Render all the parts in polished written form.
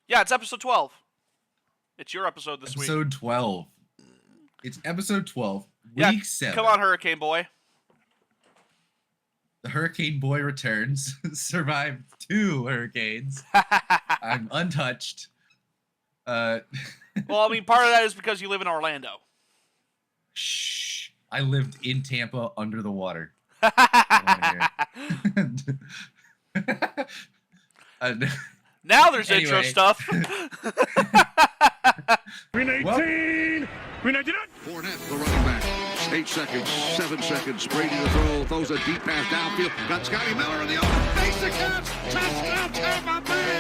Yeah, it's episode 12. It's your episode this week. Episode 12. It's episode 12, Yeah, week 7. come on, Hurricane Boy. The Hurricane Boy returns. Survived 2 hurricanes. I'm untouched. Well, I mean, part of that is because you live in Orlando. Shh. I lived in Tampa under the water. Now there's intro stuff. Green 18! Green 19! Fournette, the running back. 8 seconds, 7 seconds. Brady to throw. Throws a deep pass downfield. Got Scotty Miller in the open. Face the catch. Touchdown, Tampa Bay.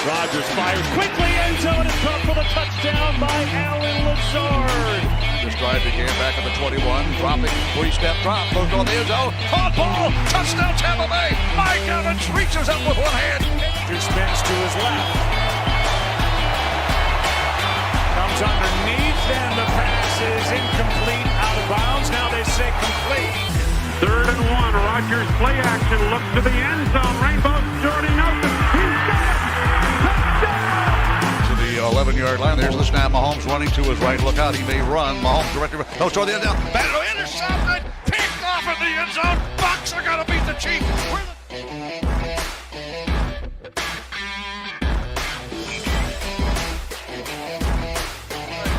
Rodgers fires quickly. End zone is caught for the touchdown by Allen Lazard. This drive began back at the 21. Dropping. 3-step drop. Goes on the end zone. Caught ball. Touchdown, Tampa Bay. Mike Evans reaches up with one hand. He spins to his left. Comes underneath, and the pass is incomplete, out of bounds. Now they say complete. 3rd and 1. Rodgers play action. Looks to the end zone. Rainbow Jordy Nelson. He's got it. Touchdown! To the 11-yard line. There's the snap. Mahomes running to his right. Look out. He may run. Mahomes directly. No, toward the end zone. Battle intercepted. Picked off in the end zone. Bucks are going to beat the Chiefs.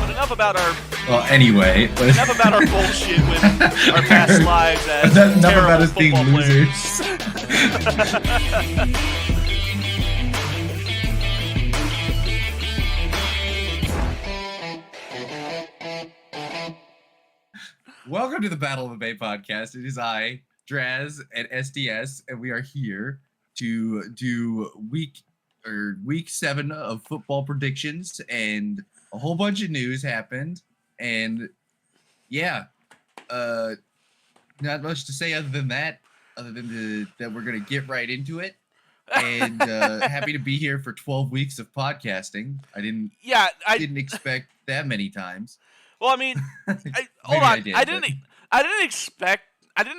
Enough about our enough about our bullshit with our past lives as enough terrible about us being football losers. Welcome to the Battle of the Bay podcast. It is I, Draz, and SDS, and we are here to do week 7 of football predictions, and a whole bunch of news happened, and yeah, not much to say other than that we're gonna get right into it. And happy to be here for 12 weeks of podcasting. I didn't expect that many times. Well, I mean, hold on. I didn't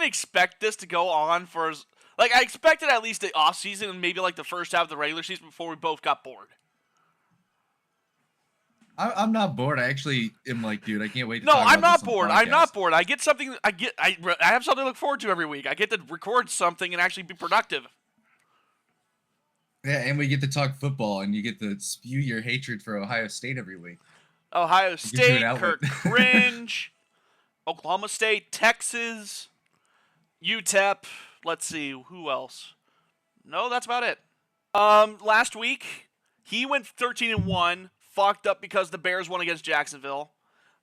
expect this to go on for I expected at least the off season and maybe like the first half of the regular season before we both got bored. I'm not bored. I actually am like, dude, I can't wait to No, talk I'm about not this on bored. the I'm not podcast. bored. I get something. I have something to look forward to every week. I get to record something and actually be productive. Yeah, and we get to talk football, and you get to spew your hatred for Ohio State every week. Ohio State, an Kirk Cringe, Oklahoma State, Texas, UTEP. Let's see, who else? No, that's about it. Last week, he went 13-1, fucked up because the Bears won against Jacksonville.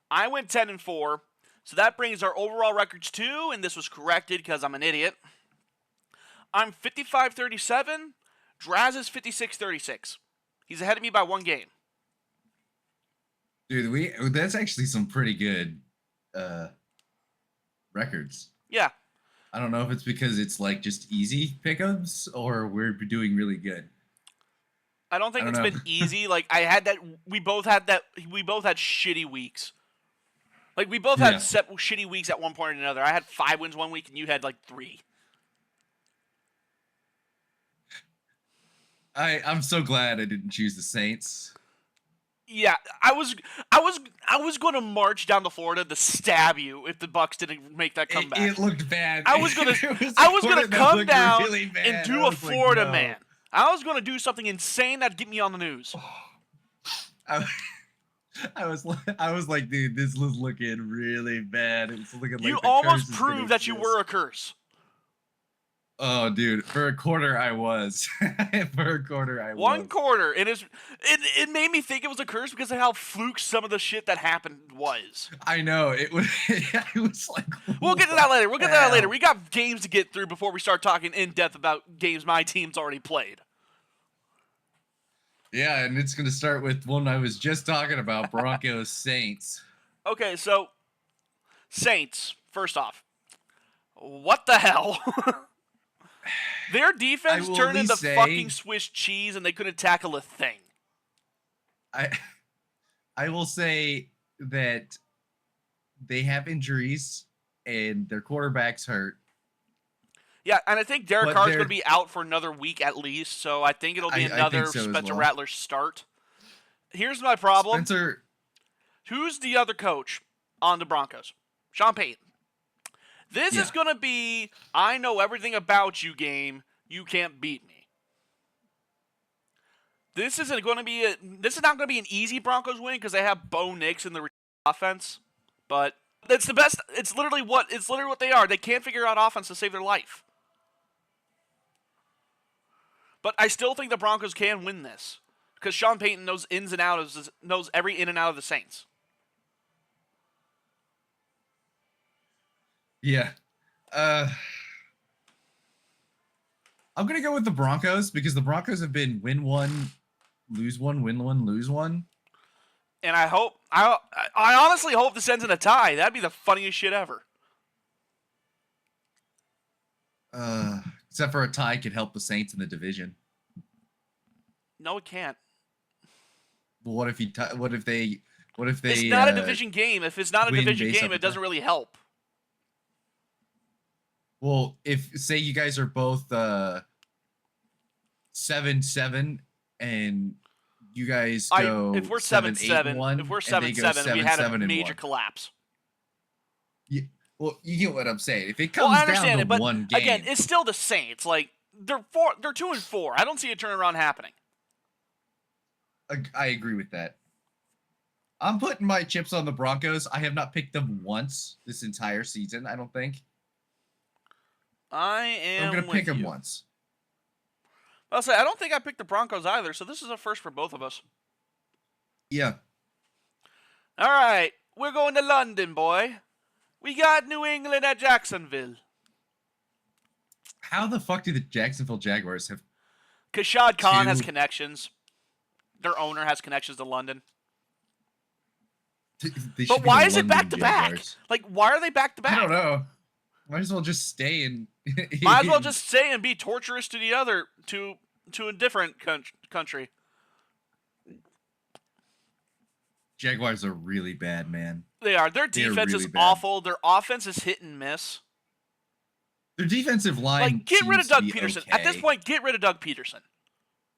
I went 10-4, so that brings our overall records to, and this was corrected because I'm an idiot. I'm 55-37. Draz is 56-36. He's ahead of me by 1 game. Dude, that's actually some pretty good records. Yeah. I don't know if it's because it's like just easy pick-ups or we're doing really good. I don't think it's been easy. Like we both had shitty weeks. Like we both had shitty weeks at one point or another. I had 5 wins one week and you had like 3. I'm so glad I didn't choose the Saints. Yeah, I was going to march down to Florida to stab you if the Bucks didn't make that comeback. It looked bad. I was gonna come down really and do a Florida man. I was gonna do something insane that'd get me on the news. I was like, dude, this was looking really bad. It's looking like you almost proved that you were a curse. Oh, dude, for a quarter I was. One quarter. It made me think it was a curse because of how fluke some of the shit that happened was. I know. It was like... We'll get to that later. We got games to get through before we start talking in depth about games my team's already played. Yeah, and it's going to start with one I was just talking about, Broncos Saints. Okay, so Saints, first off, what the hell? Their defense turned into fucking Swiss cheese and they couldn't tackle a thing. I will say that they have injuries and their quarterback's hurt. Yeah, and I think Derek But Carr's going to be out for another week at least, so I think it'll be I another think so as Spencer well. Rattler start. Here's my problem. Spencer, Who's the other coach on the Broncos? Sean Payton. This Yeah. is going to be, I know everything about you game. You can't beat me. This is not going to be an easy Broncos win because they have Bo Nix in the offense, but it's the best. It's literally what they are. They can't figure out offense to save their life. But I still think the Broncos can win this because Sean Payton knows every in and out of the Saints. yeah. I'm going to go with the Broncos because the Broncos have been win one, lose one, win one, lose one. And I honestly hope this ends in a tie. That'd be the funniest shit ever. Except for a tie could help the Saints in the division. No, it can't. But what if they? It's not a division game. If it's not a win division based game, off it doesn't really help. Well, if say you guys are both 7-7 and you guys go if we're 7-7, if we're 7-7, we had a major collapse. Yeah, well, you get what I'm saying. If it comes I understand down it, to but one game, again, it's still the Saints. Like they're 2-4. I don't see a turnaround happening. I agree with that. I'm putting my chips on the Broncos. I have not picked them once this entire season, I don't think. I'm going to pick them once. I'll say I don't think I picked the Broncos either, so this is a first for both of us. Yeah. All right, we're going to London, boy. We got New England at Jacksonville. How the fuck do the Jacksonville Jaguars have... Kashad Khan has connections. Their owner has connections to London. But why is it back-to-back? Like, why are they back-to-back? I don't know. Might as well just stay and... Might as well just stay and be torturous to the other, to a different country. Jaguars are really bad, man. They are. Their defense is awful. Their offense is hit and miss. Their defensive line Like, get rid of Doug seems to be Peterson. okay. At this point, get rid of Doug Peterson.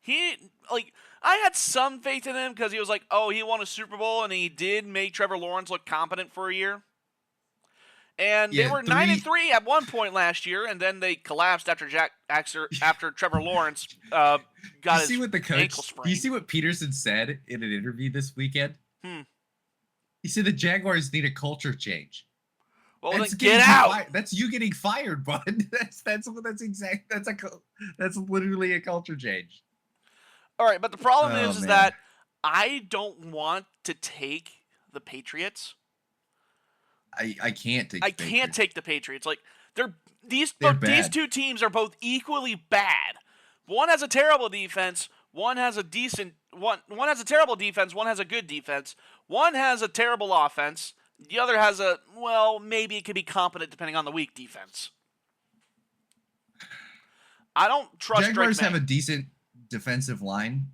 I had some faith in him because he was like, oh, he won a Super Bowl and he did make Trevor Lawrence look competent for a year. And they were 9-3 at one point last year, and then they collapsed after Trevor Lawrence got his ankle sprain. You see what Peterson said in an interview this weekend? He said the Jaguars need a culture change. Well, then get out. That's you getting fired, bud. That's literally a culture change. All right, but the problem is that I don't want to take the Patriots. I can't take. I can't take the Patriots. Like these two teams are both equally bad. One has a terrible defense. One has a decent one. One has a terrible defense. One has a good defense. One has a terrible offense. The other has maybe it could be competent depending on the weak defense. I don't trust Jaguars Drake May. have a decent defensive line.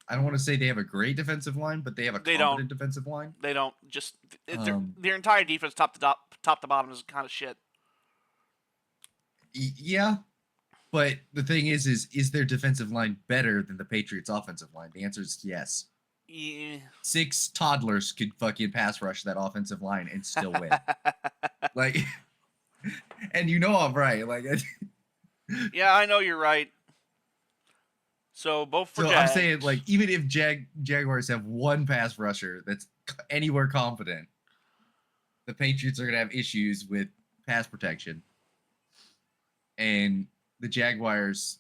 I don't want to say they have a great defensive line, but they have a competent defensive line. They don't. Just their entire defense, top to bottom, is kind of shit. Yeah, but the thing is their defensive line better than the Patriots' offensive line? The answer is yes. Yeah. 6 toddlers could fucking pass rush that offensive line and still win. And you know I'm right. Yeah, I know you're right. So both for I'm saying, even if Jaguars have one pass rusher that's anywhere competent, the Patriots are going to have issues with pass protection. And the Jaguars,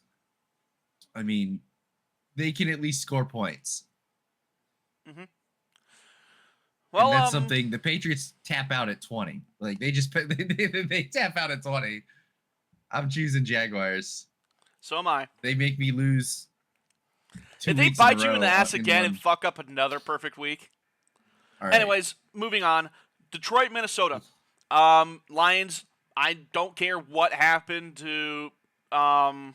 I mean, they can at least score points. Mm-hmm. Well, and that's something the Patriots tap out at 20. They just they tap out at 20. I'm choosing Jaguars. So am I. They make me lose. If they bite you in the ass again and fuck up another perfect week. All right. Anyways, moving on. Detroit, Minnesota. Lions, I don't care what happened to Aiden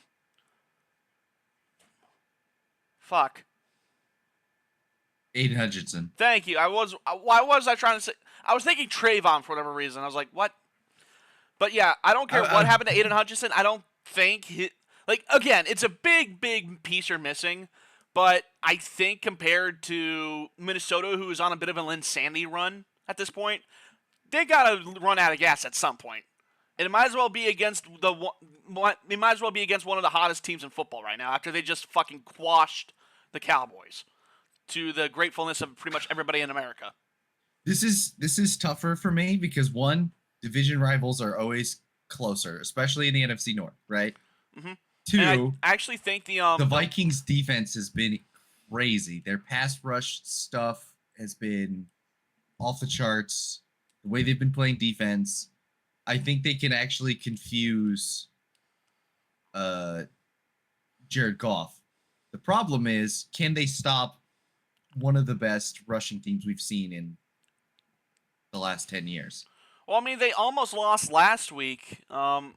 Hutchinson. Thank you. Why was I trying to say? I was thinking Trayvon for whatever reason. I was like, what? But yeah, I don't care what happened to Aiden Hutchinson. I don't think again, it's a big piece you're missing, but I think compared to Minnesota, who is on a bit of an insanity run at this point, they gotta run out of gas at some point. And it might as well be against one of the hottest teams in football right now after they just fucking quashed the Cowboys, to the gratefulness of pretty much everybody in America. This is tougher for me because one, division rivals are always closer, especially in the NFC North, right? Mm-hmm. Two, and I actually think the Vikings defense has been crazy. Their pass rush stuff has been off the charts. The way they've been playing defense, I think they can actually confuse Jared Goff. The problem is, can they stop one of the best rushing teams we've seen in the last 10 years? Well, I mean, they almost lost last week. The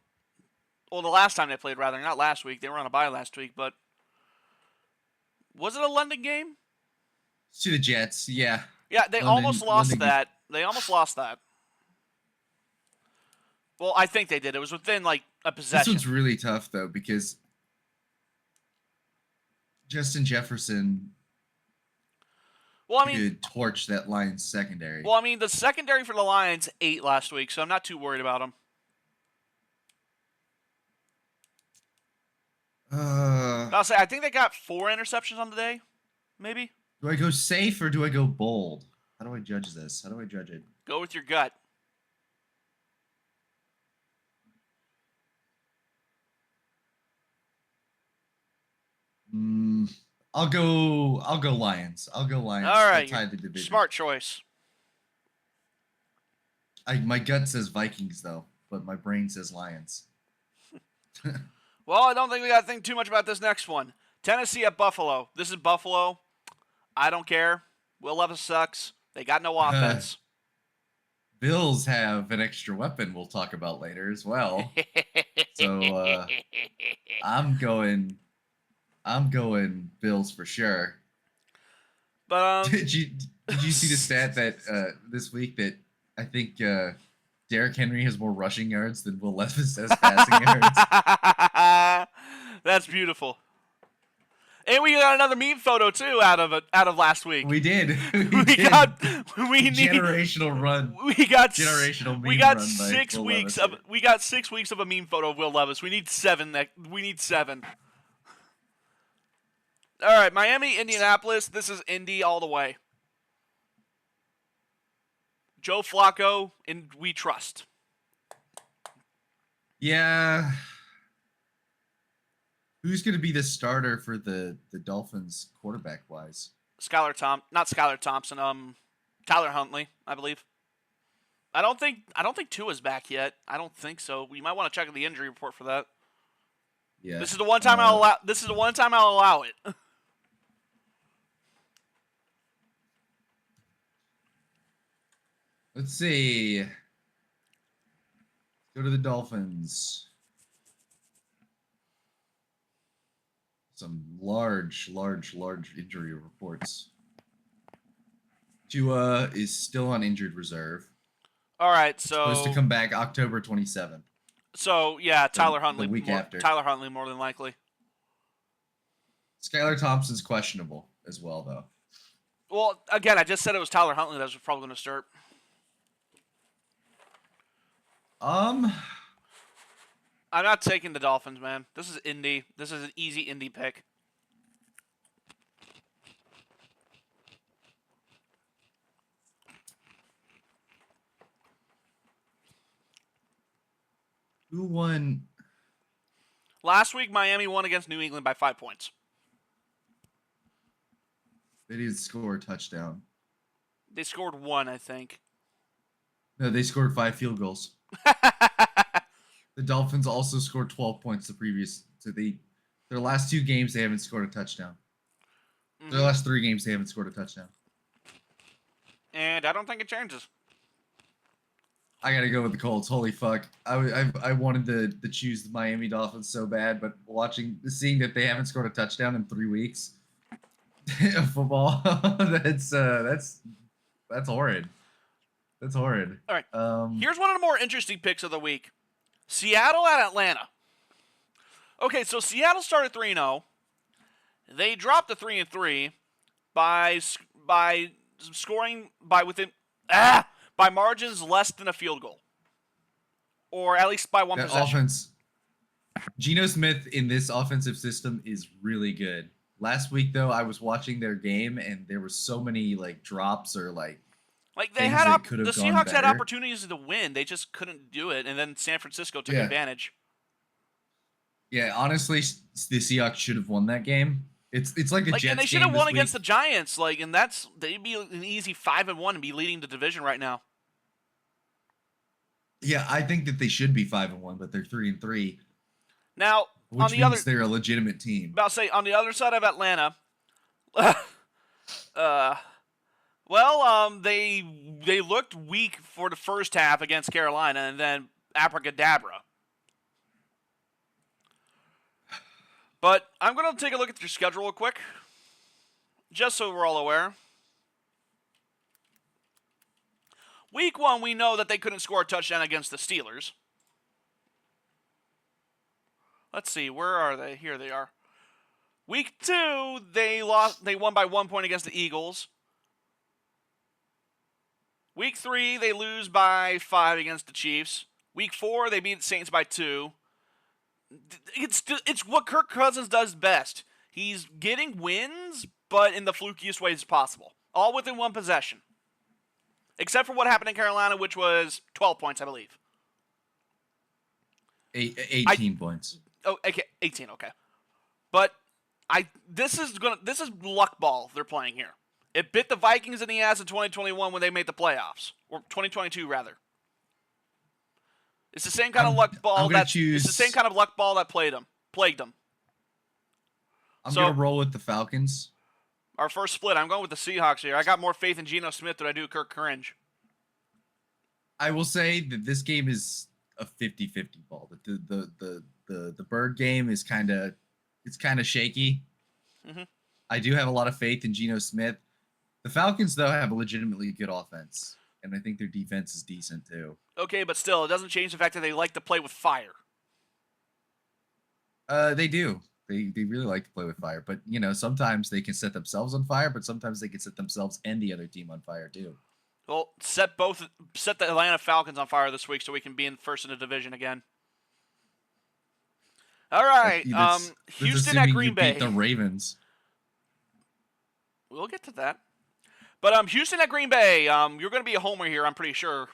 last time they played, rather. Not last week. They were on a bye last week, but was it a London game? To the Jets, yeah. Yeah, they almost lost that. They almost lost that. Well, I think they did. It was within, like, a possession. This one's really tough, though, because Justin Jefferson could torch that Lions secondary. Well, I mean, the secondary for the Lions ate last week, so I'm not too worried about them. I'll say, I think they got 4 interceptions on the day, maybe. Do I go safe or do I go bold? How do I judge this? How do I judge it? Go with your gut. I'll go Lions. I'll go Lions. All right. Tie the division. Smart choice. My gut says Vikings, though, but my brain says Lions. Well, I don't think we got to think too much about this next one. Tennessee at Buffalo. This is Buffalo. I don't care. Will Levis sucks. They got no offense. Bills have an extra weapon we'll talk about later as well. So I'm going Bills for sure. But did you see the stat that this week that I think Derrick Henry has more rushing yards than Will Levis has passing yards? That's beautiful. And we got another meme photo too out of last week. We did. We Generational run. We got generational meme We got run 6 by Will weeks Levis. of we got 6 weeks of a meme photo of Will Levis. We need 7. We need 7. All right, Miami, Indianapolis. This is Indy all the way. Joe Flacco, and we trust. Yeah. Who's going to be the starter for the Dolphins quarterback-wise? Not Skylar Thompson. Tyler Huntley, I believe. I don't think Tua's back yet. I don't think so. We might want to check the injury report for that. Yeah. This is the one time I'll allow. This is the one time I'll allow it. Let's see. Go to the Dolphins. Some large injury reports. Tua is still on injured reserve. All right, so Supposed to come back October 27th. So yeah, Tyler Huntley. The week after. Tyler Huntley more than likely. Skylar Thompson's questionable as well, though. Well, again, I just said it was Tyler Huntley that was probably going to start. I'm not taking the Dolphins, man. This is Indy. This is an easy Indy pick. Who won? Last week, Miami won against New England by 5 points. They didn't score a touchdown. They scored 1, I think. No, they scored 5 field goals. The Dolphins also scored 12 points the previous. So their last 2 games they haven't scored a touchdown. Mm-hmm. Their last 3 games they haven't scored a touchdown. And I don't think it changes. I gotta go with the Colts. Holy fuck! I wanted to choose the Miami Dolphins so bad, but seeing that they haven't scored a touchdown in 3 weeks of football, that's horrid. That's horrid. All right. Here's one of the more interesting picks of the week: Seattle at Atlanta. Okay, so Seattle started 3-0. They dropped to 3-3 by scoring by margins less than a field goal, or at least by one That possession. offense, Geno Smith in this offensive system is really good. Last week though, I was watching their game and there were so many like drops or like Like things that could the have gone Seahawks had better. opportunities to win, they just couldn't do it, and then San Francisco took Yeah. advantage. Yeah, honestly, the Seahawks should have won that game. It's like a Jets game. And they should have won this against the week. Giants. And they'd be an easy 5-1 and be leading the division right now. Yeah, I think that they should be 5-1, but they're 3-3, Now, which means they're a legitimate team. about to say on the other side of Atlanta, they looked weak for the first half against Carolina, and then abracadabra. But I'm going to take a look at your schedule real quick, just so we're all aware. Week 1, we know that they couldn't score a touchdown against the Steelers. Let's see, where are they? Here they are. Week 2, they won by 1 point against the Eagles. Week 3, they lose by 5 against the Chiefs. Week 4, they beat the Saints by 2. It's what Kirk Cousins does best. He's getting wins, but in the flukiest ways possible. All within one possession. Except for what happened in Carolina, which was 12 points, I believe. 18 points. Oh, okay, 18, okay. But this is luck ball they're playing here. It bit the Vikings in the ass in 2021 when they made the playoffs. Or 2022, rather. It's the same kind of luck ball it's the same kind of luck ball that plagued them. I'm gonna roll with the Falcons. Our first split. I'm going with the Seahawks here. I got more faith in Geno Smith than I do Kirk Cringe. I will say that this game is a 50-50 ball. The Bird game is kind of shaky. Mm-hmm. I do have a lot of faith in Geno Smith. The Falcons though have a legitimately good offense, and I think their defense is decent too. Okay, but still, it doesn't change the fact that they like to play with fire. They do. They really like to play with fire, but sometimes they can set themselves on fire, but sometimes they can set themselves and the other team on fire too. Well, set the Atlanta Falcons on fire this week so we can be in first in the division again. All right, Houston at Green Bay. Beat the Ravens. We'll get to that. But Houston at Green Bay. You're going to be a homer here, I'm pretty sure.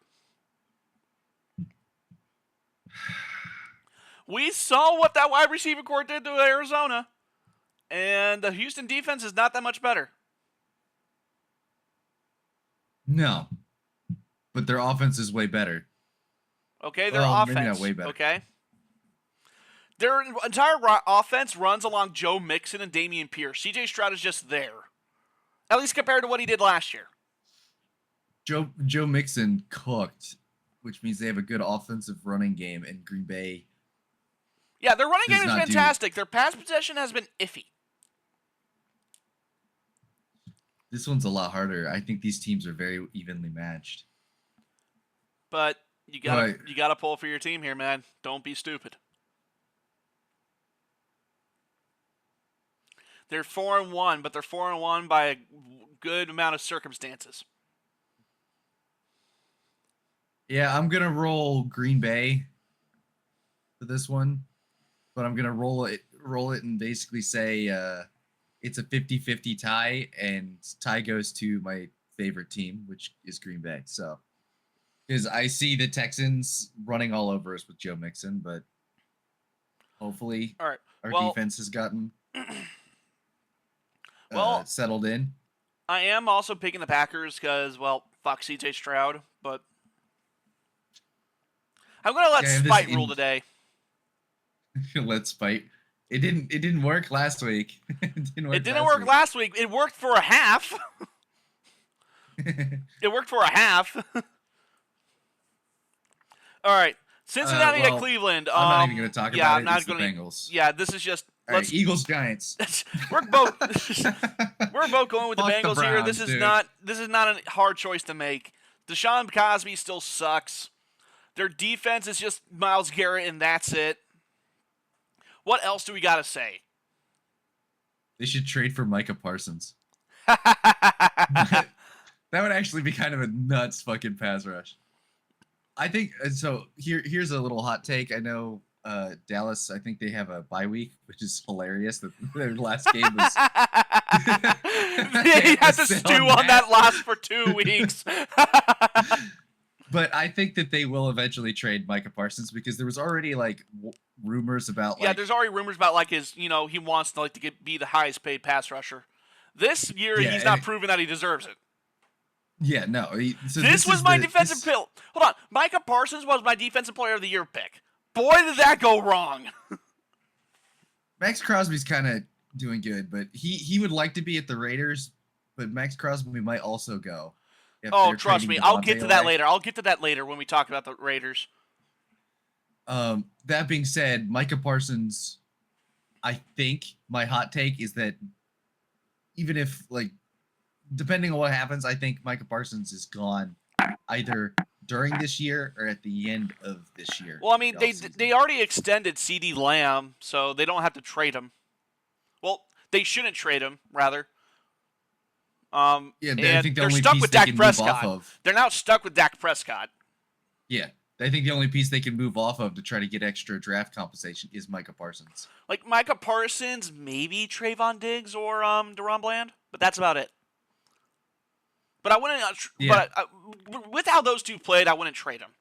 We saw what that wide receiver core did to Arizona, and the Houston defense is not that much better. No, but their offense is way better. Okay, their offense. Maybe not way better. Okay. Their entire offense runs along Joe Mixon and Dameon Pierce. C.J. Stroud is just there, at least compared to what he did last year. Joe Mixon cooked, which means they have a good offensive running game, and Green Bay. Yeah, their running game is fantastic. Their pass possession has been iffy. This one's a lot harder. I think these teams are very evenly matched. But you gotta pull for your team here, man. Don't be stupid. They're 4-1, but they're 4-1 by a good amount of circumstances. Yeah, I'm gonna roll Green Bay for this one, but I'm gonna roll it and basically say it's a 50-50 tie, and tie goes to my favorite team, which is Green Bay. So, because I see the Texans running all over us with Joe Mixon, but hopefully our defense has gotten settled in. I am also picking the Packers because, fuck C.J. Stroud, but I'm going to let spite rule today. Let spite. It didn't work last week. It didn't work last week. It worked for a half. It worked for a half. All right. Cincinnati at Cleveland. I'm not even going to talk about it. I'm not it's the Bengals. Yeah, this is just... All right, Eagles Giants. We're both going with the Bengals here. Browns, This is not a hard choice to make. Deshaun Cosby still sucks. Their defense is just Myles Garrett, and that's it. What else do we got to say? They should trade for Micah Parsons. That would actually be kind of a nuts fucking pass rush. I think so. Here's a little hot take. I know Dallas. I think they have a bye week, which is hilarious. That their last game was. They had to stew on that last for 2 weeks. But I think that they will eventually trade Micah Parsons because there was already like rumors about. Yeah, there's already rumors about like his. He wants to be the highest paid pass rusher. This year, he's not proven that he deserves it. Yeah, no. This was my defensive pick. Hold on. Micah Parsons was my defensive player of the year pick. Boy, did that go wrong. Max Crosby's kind of doing good, but he would like to be at the Raiders, but Max Crosby might also go. Oh, trust me. I'll get to that later. I'll get to that later when we talk about the Raiders. That being said, Micah Parsons, I think my hot take is that even if, like, depending on what happens, I think Micah Parsons is gone either during this year or at the end of this year. Well, I mean, they already extended CeeDee Lamb, so they don't have to trade him. Well, they shouldn't trade him, rather. I think they're stuck with Dak Prescott. They're now stuck with Dak Prescott. Yeah, I think the only piece they can move off of to try to get extra draft compensation is Micah Parsons. Like Micah Parsons, maybe Trayvon Diggs or DeRon Bland, but that's about it. But I wouldn't. Yeah. But with how those two played, I wouldn't trade them.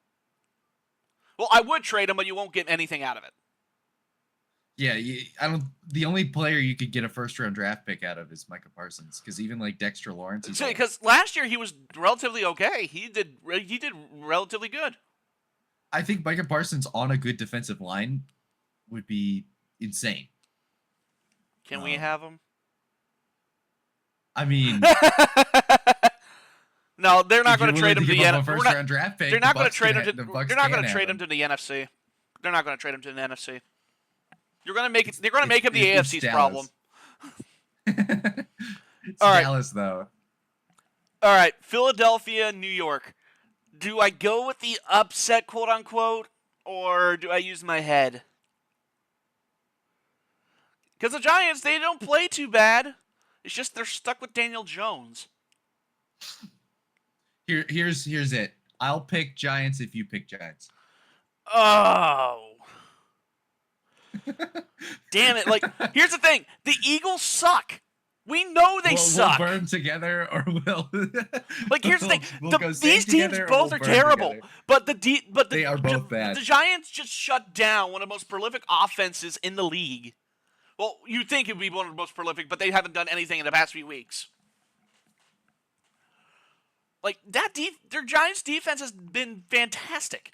Well, I would trade them, but you won't get anything out of it. Yeah, I don't. The only player you could get a first-round draft pick out of is Micah Parsons, because even like Dexter Lawrence. Because last year he was relatively okay. He did relatively good. I think Micah Parsons on a good defensive line would be insane. Can we have him? I mean, no, they're not going to trade him to the NFC. Draft pick, they're not going to trade him to. They're not going to trade him to the NFC. They're not going to trade him to the NFC. You're going to make it. They're going to make him the AFC's problem. It's all right. Dallas, though. All right, Philadelphia, New York. Do I go with the upset, quote unquote, or do I use my head? Because the Giants, they don't play too bad. It's just they're stuck with Daniel Jones. Here's it. I'll pick Giants if you pick Giants. Oh. Damn it. Like, here's the thing. The Eagles suck. We know they suck. We'll burn together or we'll... Like, here's the thing. These teams both are terrible. Together. But they are both bad. The Giants just shut down one of the most prolific offenses in the league. Well, you'd think it would be one of the most prolific, but they haven't done anything in the past few weeks. Like, their Giants' defense has been fantastic.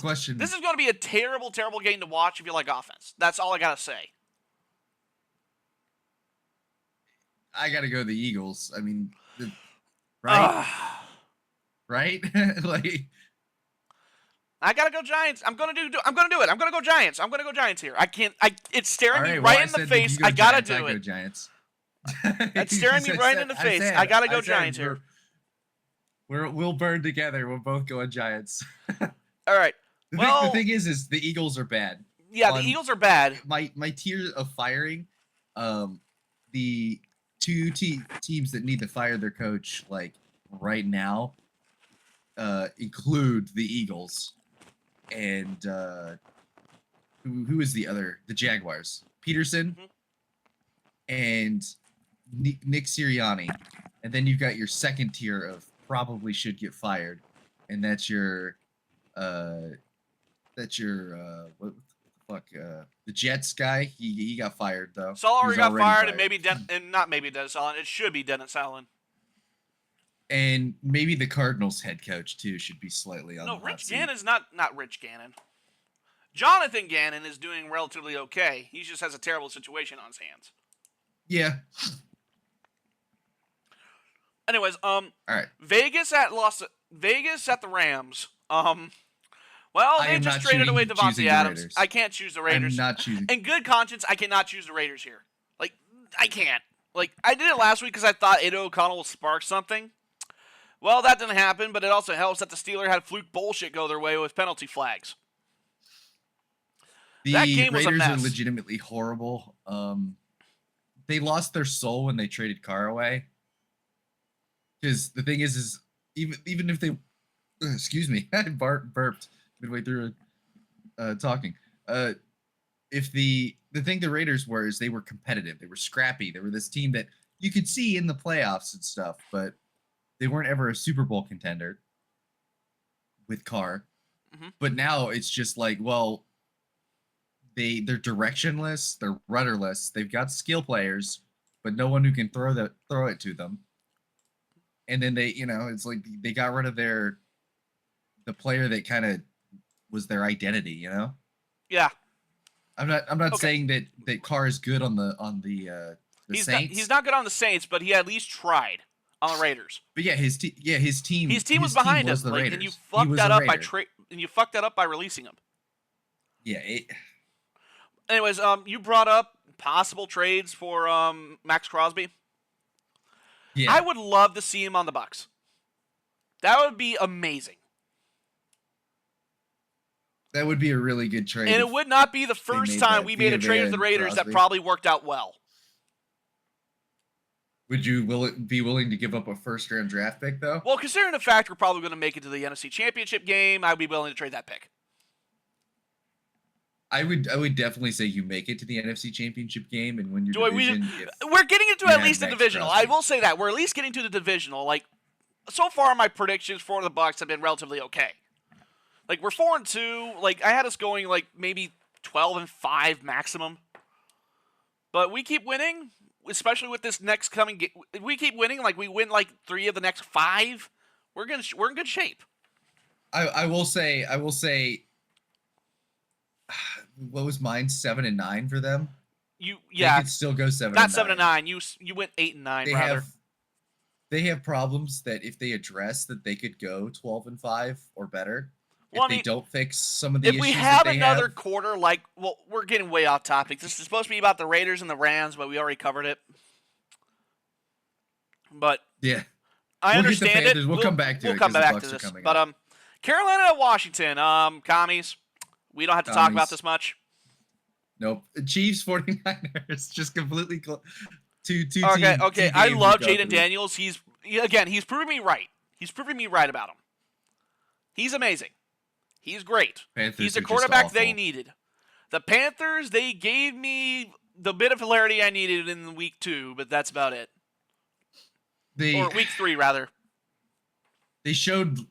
Question. This is going to be a terrible, terrible game to watch if you like offense. That's all I got to say. I got to go the Eagles. I mean, right? Right? Like, I got to go Giants. I'm going to do it. I'm going to go Giants. I'm going to go Giants here. It's staring me right in the face. I got to do it. Go Giants. That's staring me right in the face. I got to go Giants here. We'll burn together. We'll both go on Giants. All right. The thing is the Eagles are bad. Yeah, the Eagles are bad. My tier of firing, the two teams that need to fire their coach like right now, include the Eagles, and who is the other? The Jaguars. Peterson and Nick Sirianni, and then you've got your second tier of probably should get fired, and that's your what the fuck, the Jets guy. He got fired though. Saul already got fired, and not maybe Dennis Allen. It should be Dennis Allen. And maybe the Cardinals head coach too should be slightly on. No, Rich Gannon's not Rich Gannon. Jonathan Gannon is doing relatively okay. He just has a terrible situation on his hands. Yeah. Anyways, all right. Vegas at the Rams. Well, they just traded away Devontae Adams. I can't choose the Raiders. I'm not choosing. In good conscience, I cannot choose the Raiders here. Like, I can't. Like, I did it last week because I thought Aiden O'Connell will spark something. Well, that didn't happen, but it also helps that the Steelers had fluke bullshit go their way with penalty flags. That game was a Raiders are mess. legitimately horrible. They lost their soul when they traded Carr away. Because the thing is even if they, excuse me, I burped midway through talking. If the thing the Raiders were is they were competitive, they were scrappy, they were this team that you could see in the playoffs and stuff, but they weren't ever a Super Bowl contender with Carr. Mm-hmm. But now it's just like, well, they're directionless, they're rudderless. They've got skill players, but no one who can throw it to them. And then they, it's like they got rid of the player that kind of was their identity, Yeah. I'm not saying that Carr is good on the Saints. He's not good on the Saints, but he at least tried on the Raiders. But yeah, his team was behind him, the Raiders. And you fucked that up by releasing him. Yeah. Anyways, you brought up possible trades for Max Crosby. Yeah. I would love to see him on the Bucs. That would be amazing. That would be a really good trade. And it would not be the first time we made a trade with the Raiders that probably worked out well. Would you be willing to give up a first-round draft pick, though? Well, considering the fact we're probably going to make it to the NFC Championship game, I'd be willing to trade that pick. I would definitely say you make it to the NFC Championship game and win your division. We're getting into at least the divisional. I will say that. We're at least getting to the divisional. Like, so far my predictions for the Bucs have been relatively okay. Like, we're 4-2. Like, I had us going, like, maybe 12-5 maximum. But we keep winning, especially with this next coming game. We keep winning, like, we win, like, 3 of the next 5. We're in good shape. I will say, what was mine? 7-9 for them? Yeah. They could still go 7-9. Not 7-9. You went 8-9, rather. They have problems that if they address that they could go 12-5 or better. Well, if they don't fix some of the issues if we have another quarter, we're getting way off topic. This is supposed to be about the Raiders and the Rams, but we already covered it. But yeah, I understand it. We'll come back to it. We'll come back to this. But Carolina at Washington, commies. We don't have to talk about this much. Nope. Chiefs 49ers just completely two Okay. I love Jaden Daniels. He's proving me right. He's proving me right about him. He's amazing. He's great. He's the quarterback they needed. The Panthers, they gave me the bit of hilarity I needed in week 2, but that's about it. Or week 3, rather. They're showing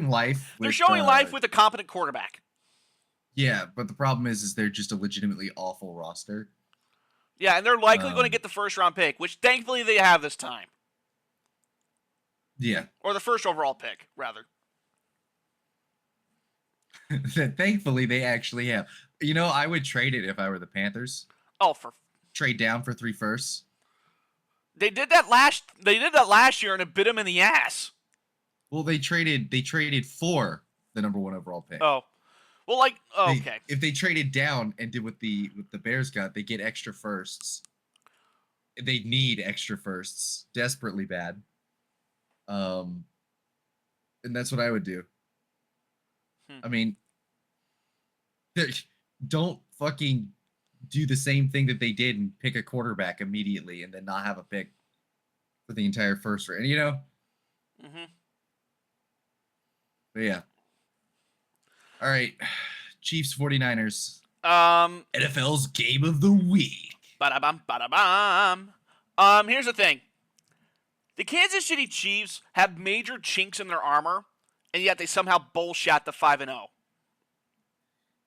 life. They're showing life with a competent quarterback. Yeah, but the problem is they're just a legitimately awful roster. Yeah, and they're likely going to get the first-round pick, which thankfully they have this time. Yeah. Or the first overall pick, rather. That thankfully they actually have. I would trade it if I were the Panthers. Trade down for 3 firsts. They did that last year and it bit them in the ass. Well, they traded for the number 1 overall pick. Oh. Well, okay. If they traded down and did what the Bears got, they get extra firsts. They need extra firsts desperately bad. And that's what I would do. I mean, don't fucking do the same thing that they did and pick a quarterback immediately and then not have a pick for the entire first round, Mm-hmm. But yeah. All right. Chiefs 49ers. NFL's game of the week. Ba-da-bum, ba-da-bum. Here's the thing. The Kansas City Chiefs have major chinks in their armor, and yet they somehow bullshot the 5-0.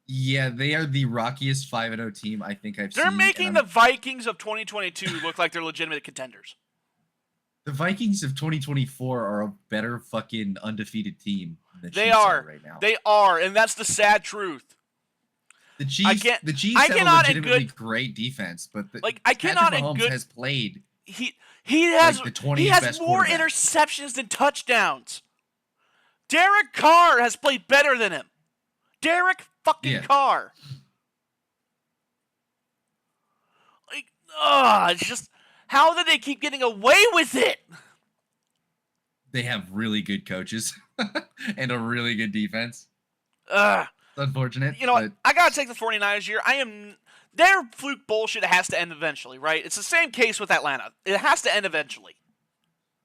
Yeah, they are the rockiest 5-0 team I think I've seen. They're making the Vikings of 2022 look like they're legitimate contenders. The Vikings of 2024 are a better fucking undefeated team than the Chiefs are right now. They are, and that's the sad truth. The Chiefs have a legitimately great defense, but Patrick Mahomes has played. He has best more interceptions than touchdowns. Derek Carr has played better than him. Derek fucking Carr. It's just, how did they keep getting away with it? They have really good coaches and a really good defense. unfortunate. You know what? But I got to take the 49ers here. Their fluke bullshit has to end eventually, right? It's the same case with Atlanta. It has to end eventually.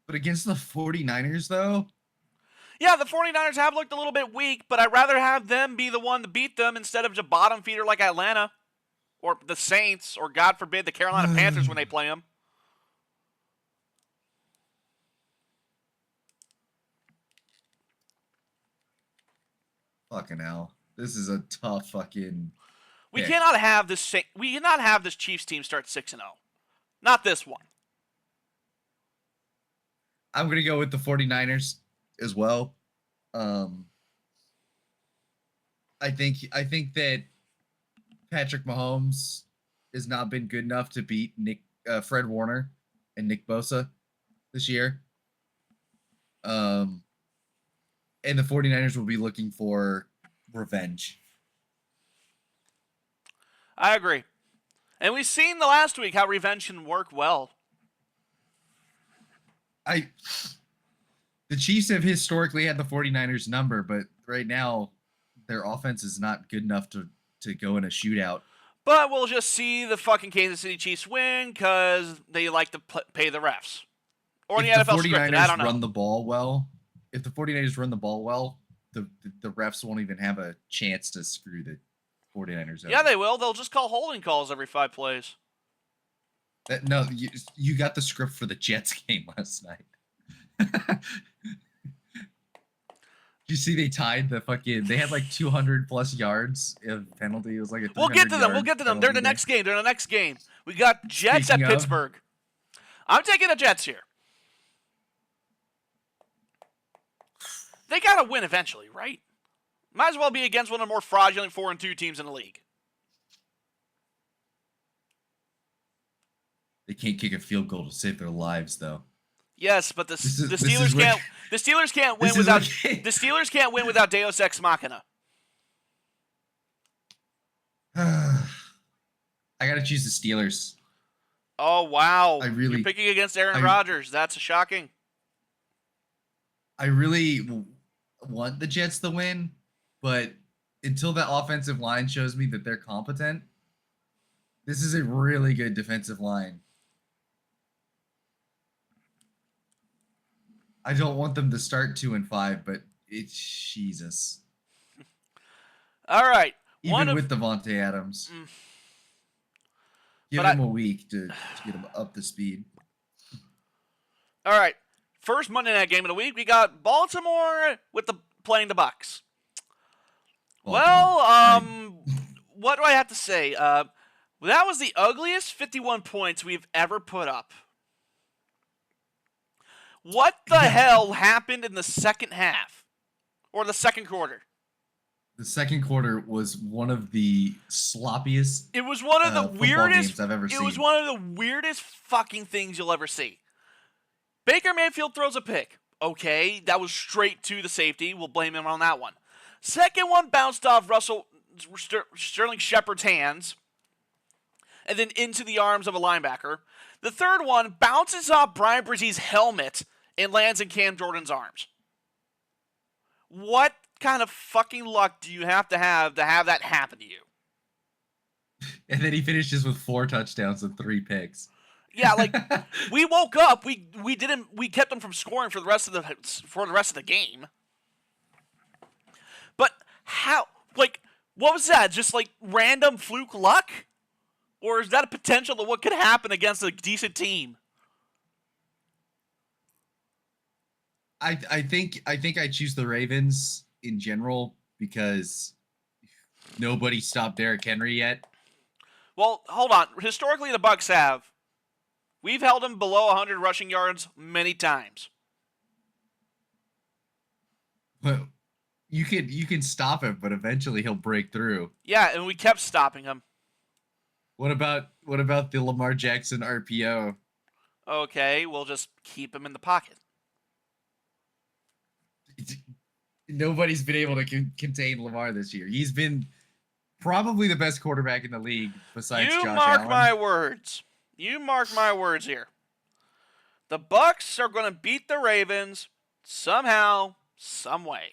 against the 49ers, though, Yeah, the 49ers have looked a little bit weak, but I'd rather have them be the one to beat them instead of just bottom feeder like Atlanta or the Saints or, God forbid, the Carolina Panthers when they play them. fucking hell. This is a tough fucking We pick. cannot have this Chiefs team start 6-0. Not this one. I'm going to go with the 49ers as well. I think that Patrick Mahomes has not been good enough to beat Fred Warner and Nick Bosa this year. And the 49ers will be looking for revenge. I agree. And we've seen the last week how revenge can work well. The Chiefs have historically had the 49ers number, but right now their offense is not good enough to go in a shootout. But we'll just see the fucking Kansas City Chiefs win because they like to pay the refs. Or the NFL scripted, I don't know. Run the ball well. If the 49ers run the ball well, the refs won't even have a chance to screw the 49ers over. Yeah, they will. They'll just call holding calls every 5 plays. No, you got the script for the Jets game last night. You see they tied the fucking... They had like 200 plus yards of penalty. It was like a We'll get to them. They're the next game. We got Jets at Pittsburgh. I'm taking the Jets here. They got to win eventually, right? Might as well be against one of the more fraudulent 4-2 teams in the league. They can't kick a field goal to save their lives, though. Yes, but the Steelers can't. The Steelers can't win without. The Steelers can't win without Deus Ex Machina. I gotta choose the Steelers. Oh wow! You're picking against Aaron Rodgers. That's shocking. I really want the Jets to win, but until that offensive line shows me that they're competent, this is a really good defensive line. I don't want them to start 2-5, but it's Jesus. All right. Even with Devontae Adams. Give him a week to get him up to speed. All right. First Monday night game of the week, we got Baltimore playing the Bucs. Well, what do I have to say? That was the ugliest 51 points we've ever put up. What the hell happened in the second half? Or the second quarter? The second quarter was one of the sloppiest It was one of the weirdest games I've ever seen. It was one of the weirdest fucking things you'll ever see. Baker Mayfield throws a pick. Okay, that was straight to the safety. We'll blame him on that one. Second one bounced off Sterling Shepard's hands and then into the arms of a linebacker. The third one bounces off Brian Brzez's helmet and lands in Cam Jordan's arms. What kind of fucking luck do you have that happen to you? And then he finishes with 4 touchdowns and 3 picks. Yeah, like we woke up, we kept them from scoring for the rest of the game. But how? Like, what was that? Just like random fluke luck, or is that a potential of what could happen against a decent team? I think I choose the Ravens in general because nobody stopped Derrick Henry yet. Well, hold on. Historically, the Bucs have. We've held him below 100 rushing yards many times. But you can stop him, but eventually he'll break through. Yeah, and we kept stopping him. What about the Lamar Jackson RPO? Okay, we'll just keep him in the pocket. Nobody's been able to contain Lamar this year. He's been probably the best quarterback in the league besides Josh Allen. You mark my words. You mark my words here. The Bucs are going to beat the Ravens somehow, some way.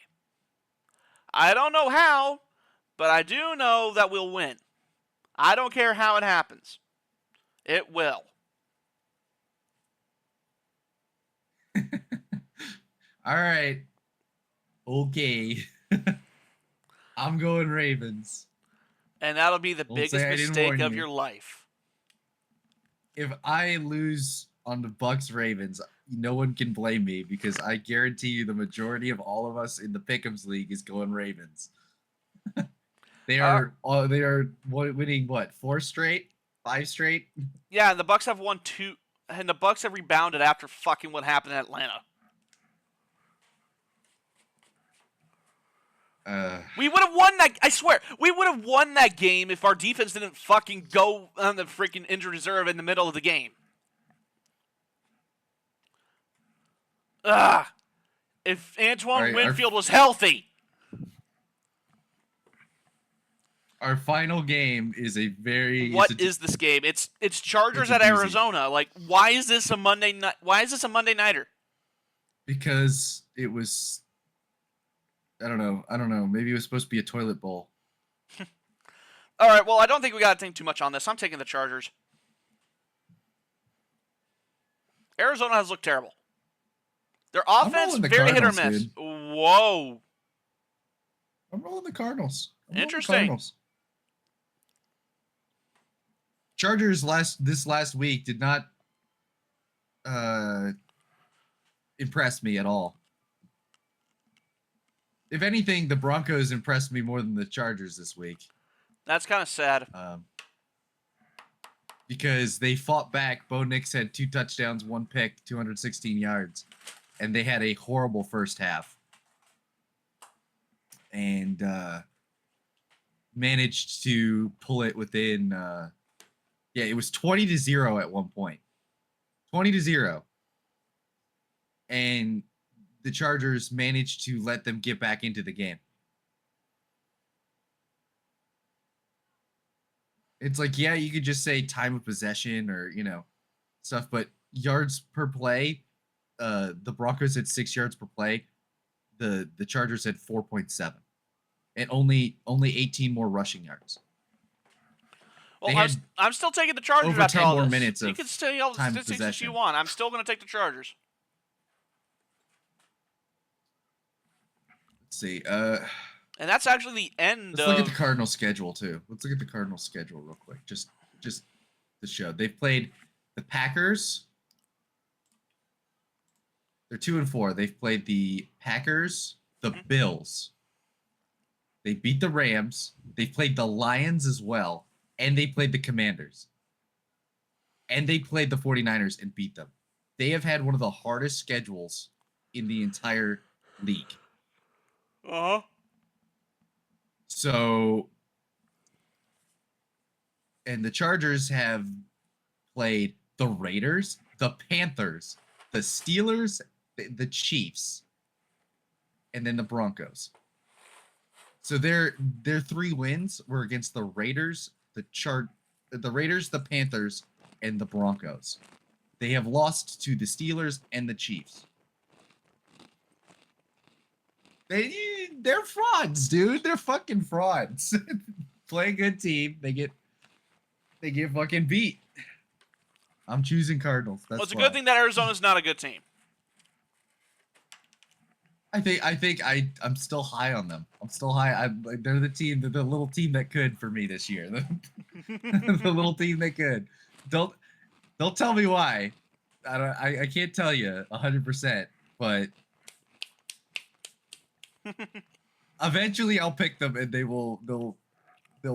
I don't know how, But I do know that we'll win. I don't care how it happens. It will. All right. Okay. I'm going Ravens. And that'll be the Don't biggest say I didn't mistake warn of you. your life. If I lose on the Bucks Ravens, no one can blame me because I guarantee you the majority of all of us in the Pick-ems league is going Ravens. They are winning what? 4 straight? 5 straight? Yeah, and the Bucks have won 2, and the Bucks have rebounded after fucking what happened in Atlanta. We would have won that. I swear, we would have won that game if our defense didn't fucking go on the freaking injured reserve in the middle of the game. Ugh. If Antoine Winfield was healthy. Our final game is a very. What is this game? It's Chargers at Arizona. Like, why is this a Monday night? Why is this a Monday nighter? Because it was. I don't know. Maybe it was supposed to be a toilet bowl. All right. Well, I don't think we got to think too much on this. I'm taking the Chargers. Arizona has looked terrible. Their offense very hit or miss. Dude. Whoa. I'm rolling the Cardinals. Interesting. Chargers this last week did not impress me at all. If anything, the Broncos impressed me more than the Chargers this week. That's kind of sad. Because they fought back. Bo Nix had 2 touchdowns, 1 pick, 216 yards. And they had a horrible first half. And managed to pull it within... it was 20-0 at one point. 20-0. And the Chargers managed to let them get back into the game. It's like, yeah, you could just say time of possession or, stuff, but yards per play, the Broncos had 6 yards per play. The Chargers had 4.7. And only 18 more rushing yards. Well, I'm still taking the Chargers over after 10 all more this. minutes You of can stay all the time statistics possession. you want. I'm still going to take the Chargers. Let's see. And that's actually the end Let's look at the Cardinals schedule too. Let's look at the Cardinals schedule real quick. Just to show. They've played the Packers. They're 2-4. They've played the Packers, the Bills. They beat the Rams. They played the Lions as well. And they played the Commanders. And they played the 49ers and beat them. They have had one of the hardest schedules in the entire league. Uh-huh. So, and the Chargers have played the Raiders, the Panthers, the Steelers, the Chiefs, and then the Broncos. So their 3 wins were against the Raiders, the Raiders, the Panthers, and the Broncos. They have lost to the Steelers and the Chiefs. They're frauds, dude. They're fucking frauds. Play a good team, they get fucking beat. I'm choosing Cardinals. That's Well, it's a good thing that Arizona's not a good team. I think I'm still high on them. I'm still high. They're the team. They're the little team that could for me this year. The little team that could. Don't tell me why. I can't tell you 100%, but eventually I'll pick them and they'll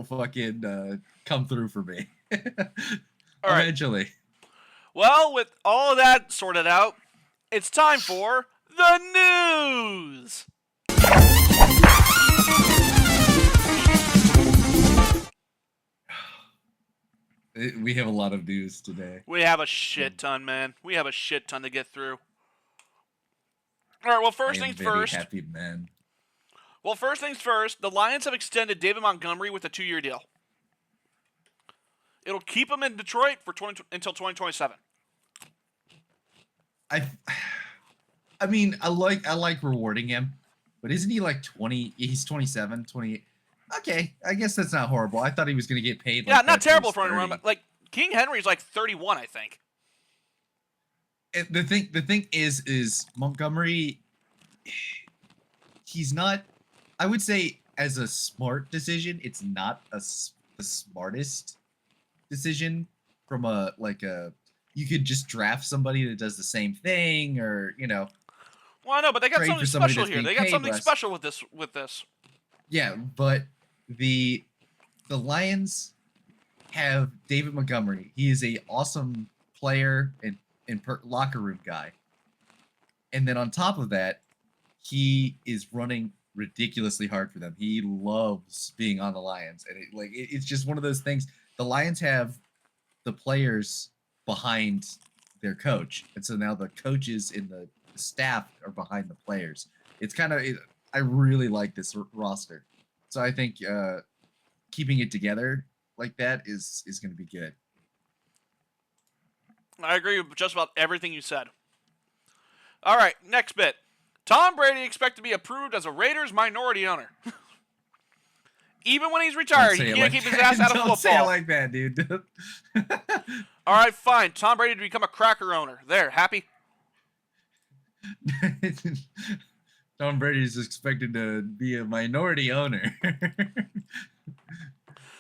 fucking come through for me. All right. Eventually. Well, with all of that sorted out, it's time for the news. We have a lot of news today. We have a shit ton, man. We have a shit ton to get through. All right, well, first things first. Happy man. Well, first things first, the Lions have extended David Montgomery with a 2-year deal. It'll keep him in Detroit for until 2027. I mean, I like rewarding him, but isn't he like 20? He's 27, 28. Okay, I guess that's not horrible. I thought he was going to get paid. Yeah, Like not that till terrible he's for an 30. run. Like King Henry's like 31, I think. And the thing is Montgomery. He's not. I would say as a smart decision, it's not the smartest decision from a like a. You could just draft somebody that does the same thing, or Well, I know, but they got trade something for somebody special that's here. being They got paid something less. special with this. With this. Yeah, but the Lions have David Montgomery. He is a awesome player and locker room guy. And then on top of that, he is running ridiculously hard for them. He loves being on the Lions, and it's just one of those things. The Lions have the players behind their coach, and so now the coaches in the staff are behind the players. It's kind of I really like this roster, so I think keeping it together like that is going to be good. I agree with just about everything you said. All right, next bit. Tom Brady expected to be approved as a Raiders minority owner. Even when he's retired, he can't keep his ass out of football. Don't say it like that, dude. All right, fine. Tom Brady to become a cracker owner. There, happy? Tom Brady is expected to be a minority owner.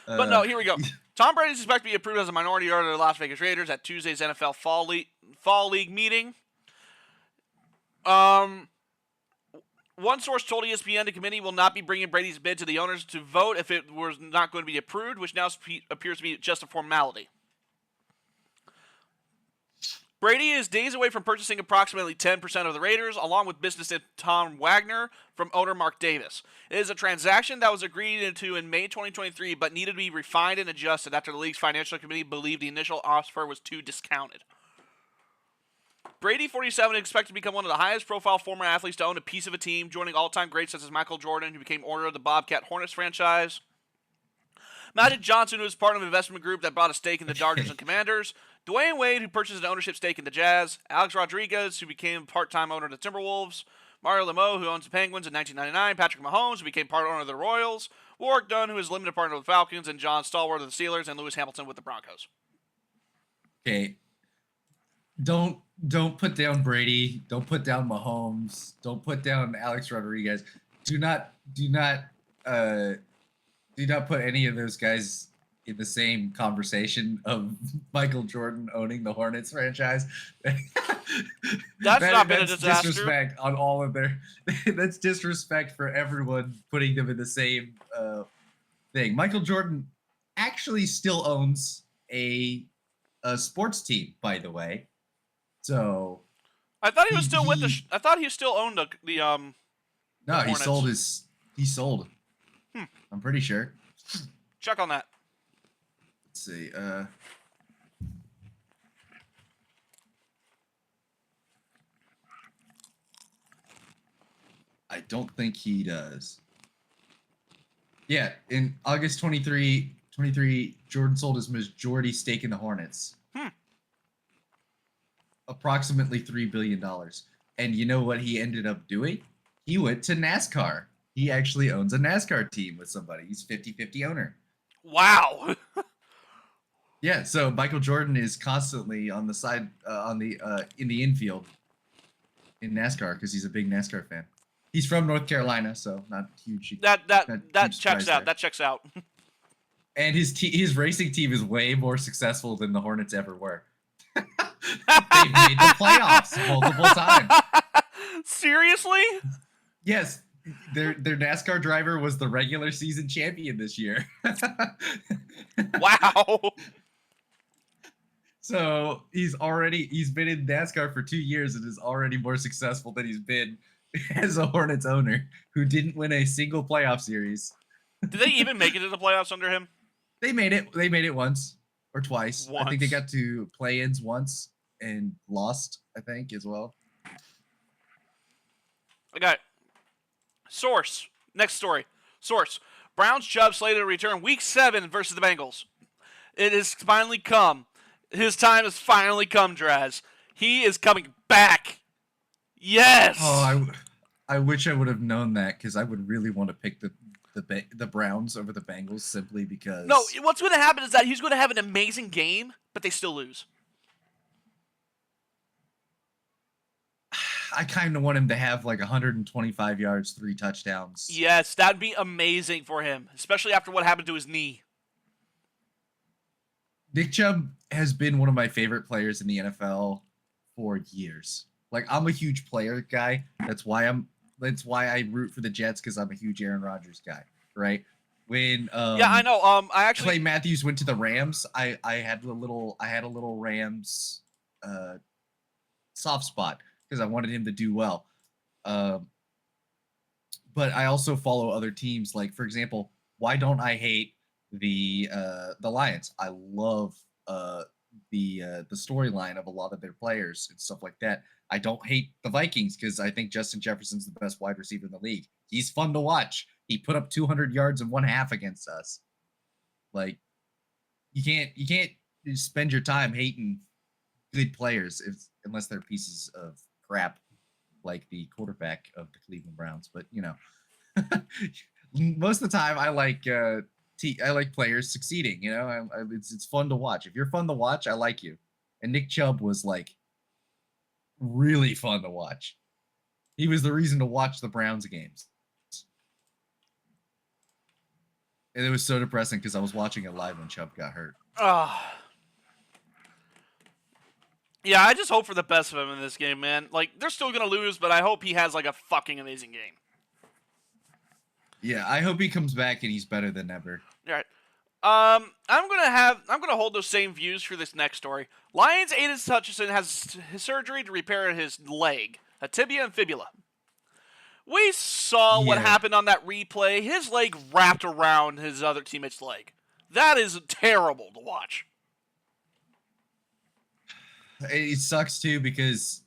But no, here we go. Tom Brady is expected to be approved as a minority owner of the Las Vegas Raiders at Tuesday's NFL Fall League meeting. One source told ESPN the committee will not be bringing Brady's bid to the owners to vote if it was not going to be approved, which now appears to be just a formality. Brady is days away from purchasing approximately 10% of the Raiders, along with businessman Tom Wagner from owner Mark Davis. It is a transaction that was agreed into in May 2023, but needed to be refined and adjusted after the league's financial committee believed the initial offer was too discounted. Brady, 47, is expected to become one of the highest-profile former athletes to own a piece of a team, joining all-time greats such as Michael Jordan, who became owner of the Bobcat Hornets franchise. Magic Johnson, who was part of an investment group that bought a stake in the Dodgers and Commanders. Dwayne Wade, who purchased an ownership stake in the Jazz. Alex Rodriguez, who became part-time owner of the Timberwolves. Mario Lemieux, who owns the Penguins in 1999. Patrick Mahomes, who became part owner of the Royals. Warwick Dunn, who is limited partner of the Falcons. And John Stallworth of the Steelers. And Lewis Hamilton with the Broncos. Okay. Don't put down Brady. Don't put down Mahomes. Don't put down Alex Rodriguez. Do not put any of those guys in the same conversation of Michael Jordan owning the Hornets franchise. That's not been a disaster. Disrespect on all of their. That's disrespect for everyone putting them in the same thing. Michael Jordan actually still owns a sports team, by the way. So I thought he was still with the. I thought he still owned the No, he Hornets. sold. I'm pretty sure. Check on that. Let's see. I don't think he does. Yeah, in August 23, Jordan sold his majority stake in the Hornets. Approximately $3 billion. And you know what he ended up doing? He went to NASCAR. He actually owns a NASCAR team with somebody. He's 50-50 owner. Wow. Yeah, so Michael Jordan is constantly on the side, in the infield in NASCAR because he's a big NASCAR fan. He's from North Carolina, so not huge. That checks out. That checks out. And his racing team is way more successful than the Hornets ever were. They've made the playoffs multiple times. Seriously? Yes. Their NASCAR driver was the regular season champion this year. Wow. So he's been in NASCAR for 2 years and is already more successful than he's been as a Hornets owner who didn't win a single playoff series. Did they even make it to the playoffs under him? They made it once or twice. Once. I think they got to play-ins once and lost, I think, as well. Okay. Source. Next story. Source. Browns Chubb slated to return Week 7 versus the Bengals. It has finally come. His time has finally come, Draz. He is coming back. Yes. Oh, I wish I would have known that because I would really want to pick the the Browns over the Bengals simply because No, what's going to happen is that he's going to have an amazing game, but they still lose. I kind of want him to have like 125 yards, 3 touchdowns. Yes, that'd be amazing for him, especially after what happened to his knee. Nick Chubb has been one of my favorite players in the NFL for years. Like, I'm a huge player guy. That's why I root for the Jets, because I'm a huge Aaron Rodgers guy, right? When yeah, I know. I actually Clay Matthews went to the Rams, I had a little Rams soft spot because I wanted him to do well. But I also follow other teams. Like, for example, why don't I hate the Lions? I love the storyline of a lot of their players and stuff like that. I don't hate the Vikings because I think Justin Jefferson's the best wide receiver in the league. He's fun to watch. He put up 200 yards in 1/2 against us. Like, you can't spend your time hating good players unless they're pieces of crap like the quarterback of the Cleveland Browns. But most of the time I like players succeeding. It's fun to watch. If you're fun to watch, I like you. And Nick Chubb was like really fun to watch. He was the reason to watch the Browns games. And it was so depressing because I was watching it live when Chubb got hurt. Yeah, I just hope for the best of him in this game, man. Like, they're still going to lose, but I hope he has, like, a fucking amazing game. Yeah, I hope he comes back and he's better than ever. All right. I'm gonna hold those same views for this next story. Lions Aiden Hutchinson has his surgery to repair his leg, a tibia and fibula. We saw what happened on that replay. His leg wrapped around his other teammate's leg. That is terrible to watch. It sucks too because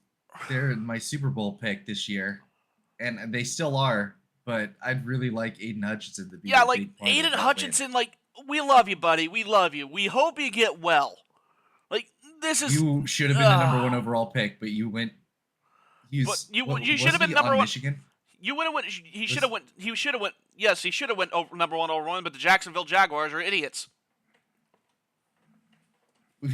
they're my Super Bowl pick this year, and they still are. But I'd really like Aiden Hutchinson to be. Yeah, like Aiden Hutchinson, like, we love you, buddy. We love you. We hope you get well. Like, this is. You should have been the number 1 overall pick, but you went. You should have been number 1. Michigan. You would have went. He should have went. He should have went. Yes, he should have went number 1 overall. But the Jacksonville Jaguars are idiots.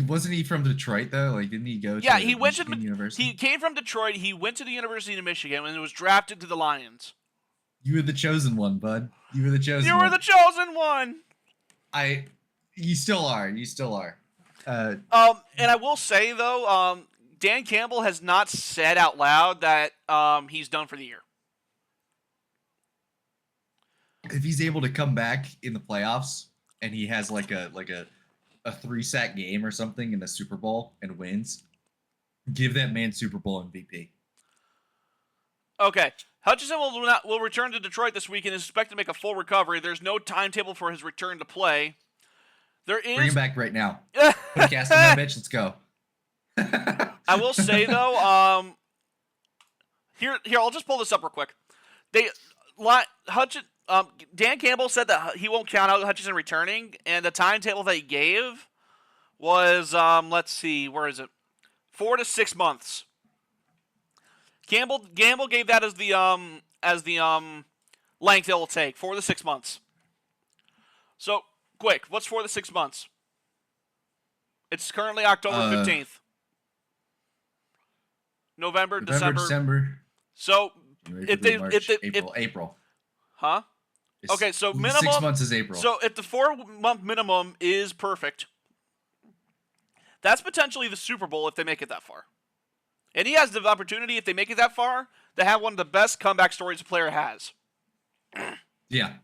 Wasn't he from Detroit though? Like, didn't he go? Yeah, to he went Michigan to. University? He came from Detroit. He went to the University of Michigan and was drafted to the Lions. You were the chosen one, bud. You were the chosen. You were the chosen one. You still are. You still are. And I will say though, Dan Campbell has not said out loud that he's done for the year. If he's able to come back in the playoffs and he has like a 3-sack game or something in the Super Bowl and wins, give that man Super Bowl MVP. Okay. Hutchinson will return to Detroit this week and is expected to make a full recovery. There's no timetable for his return to play. There is. Bring him back right now. Put a cast on that bitch. Let's go. I will say though, here I'll just pull this up real quick. Dan Campbell said that he won't count out Hutchinson returning, and the timetable that he gave was let's see, where is it? 4 to 6 months. Gamble gave that as the length it will take, 4 to 6 months. So, quick, what's 4 to 6 months? It's currently October 15th. November, December. So, April. Huh? Okay, so minimum 6 months is April. So, if the 4-month minimum is perfect, that's potentially the Super Bowl if they make it that far. And he has the opportunity, if they make it that far, to have one of the best comeback stories a player has. Yeah.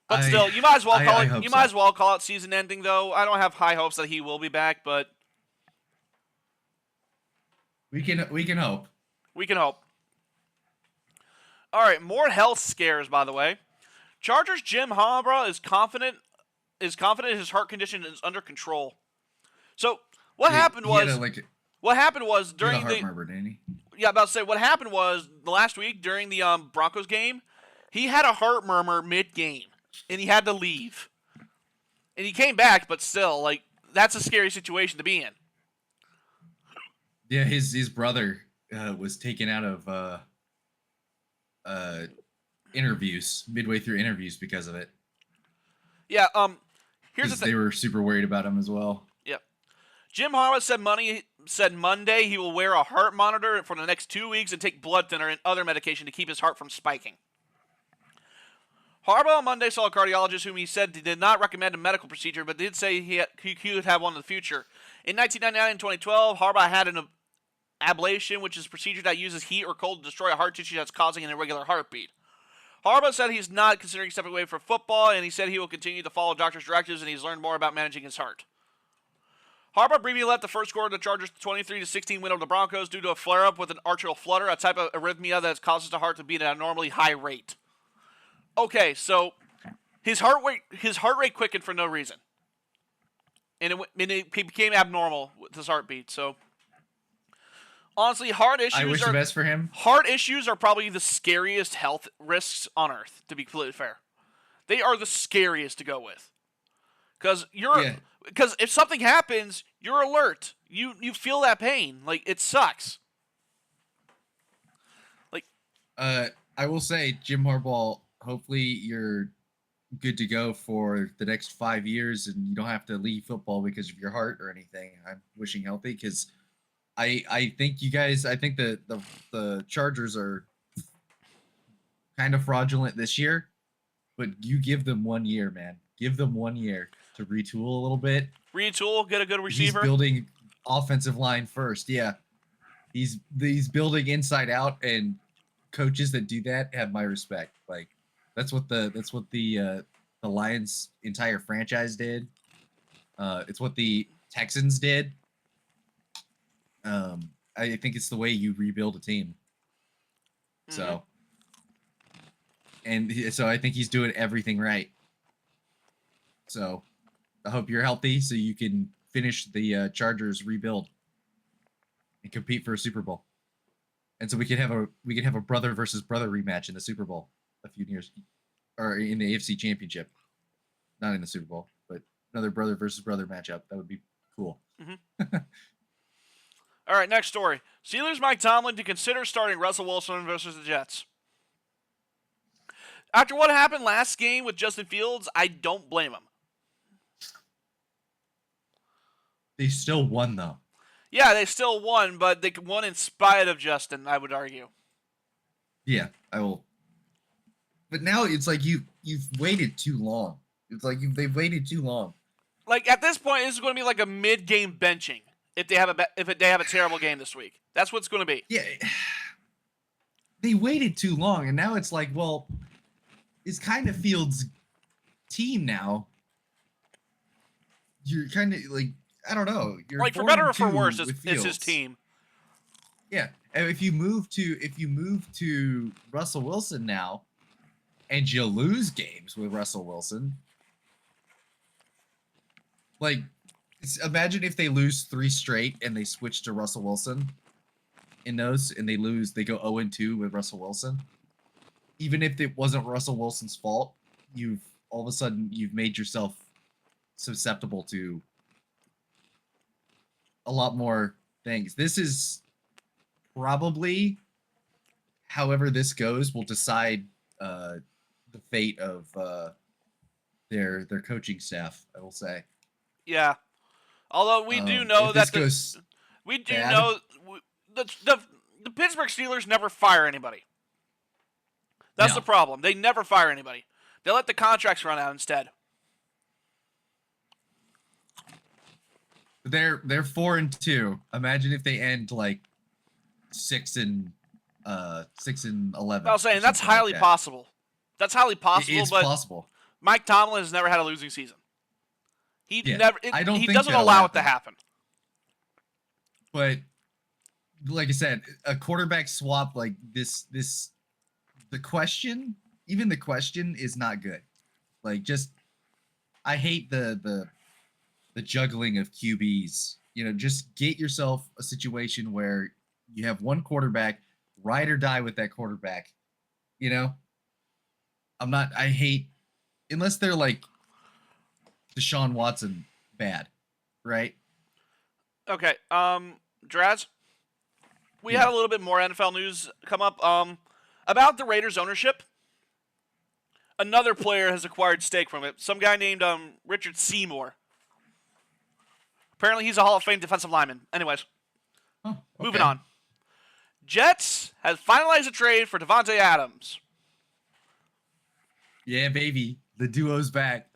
But still, you might as well call it. You might as well call it season ending, though. I don't have high hopes that he will be back, but we can hope. We can hope. All right, more health scares, by the way. Chargers Jim Harbaugh is confident his heart condition is under control. So what happened was during the murmur, didn't he? Yeah, about to say what happened was last week during the Broncos game, he had a heart murmur mid-game, and he had to leave. And he came back, but still, like, that's a scary situation to be in. Yeah, his brother was taken out of midway through interviews because of it. Yeah. Here's the Because thing. they were super worried about him as well. Yep. Jim Harbaugh said Monday he will wear a heart monitor for the next 2 weeks and take blood thinner and other medication to keep his heart from spiking. Harbaugh on Monday saw a cardiologist whom he said did not recommend a medical procedure, but did say he could have one in the future. In 1999 and 2012, Harbaugh had an ablation, which is a procedure that uses heat or cold to destroy a heart tissue that's causing an irregular heartbeat. Harbaugh said he's not considering stepping away from football, and he said he will continue to follow doctor's directives, and he's learned more about managing his heart. Harbaugh briefly left the first quarter of the Chargers' 23-16 win over the Broncos due to a flare-up with an atrial flutter, a type of arrhythmia that causes the heart to beat at an abnormally high rate. Okay, so his heart rate quickened for no reason, and it became abnormal with his heartbeat. So honestly, heart issues. I wish the best for him. Heart issues are probably the scariest health risks on earth. To be completely fair, they are the scariest to go with, because if something happens, you're alert. You feel that pain. Like, it sucks. Like, I will say, Jim Harbaugh, hopefully you're good to go for the next 5 years and you don't have to leave football because of your heart or anything. I'm wishing healthy because I think the Chargers are kind of fraudulent this year, but you give them 1 year, man. Give them 1 year to retool a little bit. Retool, get a good receiver. He's building offensive line first. Yeah. He's building inside out, and coaches that do that have my respect. Like, that's what the Lions' entire franchise did. It's what the Texans did. I think it's the way you rebuild a team. So, so I think he's doing everything right. So, I hope you're healthy so you can finish the Chargers rebuild and compete for a Super Bowl. And so we can have a brother versus brother rematch in the Super Bowl a few years, or in the AFC Championship, not in the Super Bowl, but another brother versus brother matchup. That would be cool. Mm-hmm. All right, next story. Steelers Mike Tomlin to consider starting Russell Wilson versus the Jets. After what happened last game with Justin Fields, I don't blame him. They still won, though. Yeah, they still won, but they won in spite of Justin, I would argue. Yeah, I will. But now it's like you've waited too long. It's like they've waited too long. Like, at this point, this is going to be like a mid-game benching if they have a terrible game this week. That's what it's going to be. Yeah, they waited too long, and now it's like, well, it's kind of Fields' team now. You're kind of like, I don't know. You're like, for better or for 4-2 worse, with it's Fields. his team. Yeah, and if you move to Russell Wilson now, and you lose games with Russell Wilson, like, imagine if they lose 3 straight and they switch to Russell Wilson in those, and they go 0-2 with Russell Wilson. Even if it wasn't Russell Wilson's fault, all of a sudden you've made yourself susceptible to a lot more things. This is probably, however this goes, will decide the fate of their coaching staff, I will say. Yeah. Although we do know that the Pittsburgh Steelers never fire anybody. That's the problem. They never fire anybody. They let the contracts run out instead. They're 4-2. Imagine if they end like 6-11. I was saying that's highly possible. That's highly possible. It's but possible. Mike Tomlin has never had a losing season. He think doesn't allow it to happen. But like I said, a quarterback swap like this, the question is not good. Like, just, I hate the juggling of QBs. You know, just get yourself a situation where you have one quarterback, ride or die with that quarterback. You know, I hate, unless they're like Deshaun Watson bad, right? Okay, Draz, we had a little bit more NFL news come up about the Raiders ownership. Another player has acquired stake from it. Some guy named Richard Seymour. Apparently, he's a Hall of Fame defensive lineman. Anyways, moving on. Jets has finalized a trade for Davante Adams. Yeah, baby. The duo's back.